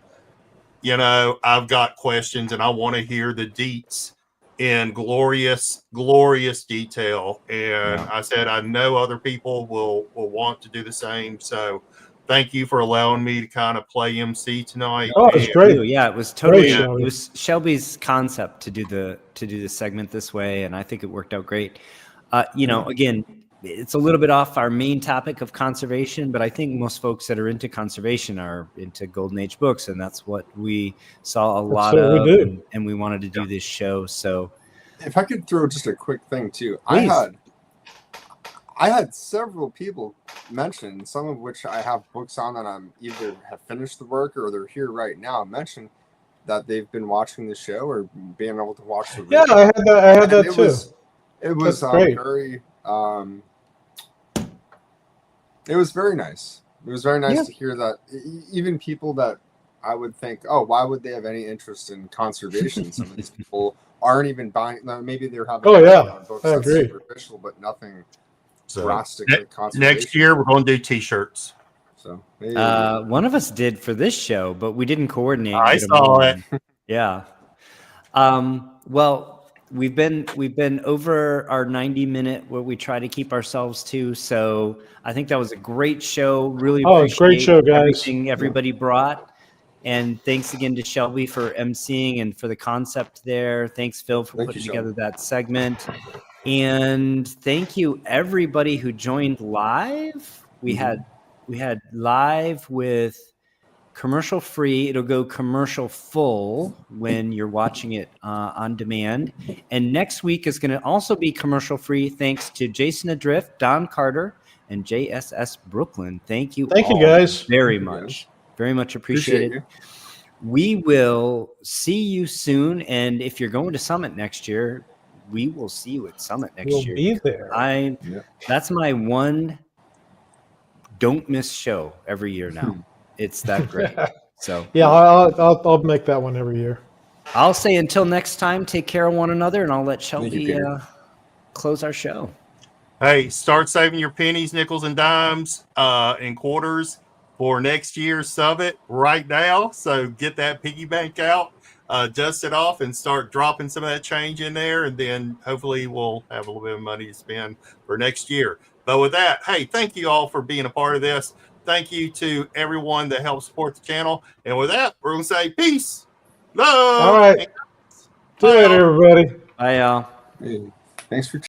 I've got questions and I want to hear the deets in glorious detail. And I said, I know other people will want to do the same. So thank you for allowing me to kind of play MC tonight. Oh, it's great. Yeah, it was totally, it was Shelby's concept to do the segment this way. And I think it worked out great. Again, it's a little bit off our main topic of conservation, but I think most folks that are into conservation are into Golden Age books, and that's what we saw a lot of, and we wanted to do this show. So, if I could throw just a quick thing too, please. I had several people mention, some of which I have books on that I'm either have finished the work or they're here right now, mention that they've been watching the show or being able to watch the video. Yeah, I had that too. It was very. It was very nice. It was very nice to hear that even people that I would think, oh, why would they have any interest in conservation? Some of these people aren't even buying. Maybe they're having. Oh yeah, on books I that's agree. superficial, but nothing So drastic. Like conservation. next year we're going to do T-shirts. So one of us did for this show, but we didn't coordinate. I saw it. Yeah. Well, we've been over our 90-minute where we try to keep ourselves to. So I think that was a great show. Really appreciate great show, guys. everything everybody brought. And thanks again to Shelby for emceeing and for the concept there. Thanks, Phil, for putting together that segment. And thank you everybody who joined live. We had live with commercial free. It'll go commercial full when you're watching it on demand. And next week is going to also be commercial free. Thanks to Jason Adrift, Don Carter, and JSS Brooklyn. Thank you. Thank you guys very much. Very much appreciated. We will see you soon. And if you're going to Summit next year, we will see you at Summit next year. We'll be there. That's my one don't miss show every year now. It's that great. So yeah, I'll make that one every year. I'll say until next time, take care of one another, and I'll let Shelby close our show. Hey, start saving your pennies, nickels, and dimes, and quarters for next year's summit right now. So get that piggy bank out, dust it off, and start dropping some of that change in there, and then hopefully we'll have a little bit of money to spend for next year. But with that, hey, thank you all for being a part of this. Thank you to everyone that helps support the channel. And with that, we're going to say peace, love. All right. See you later, everybody. Bye, y'all. Hey, thanks for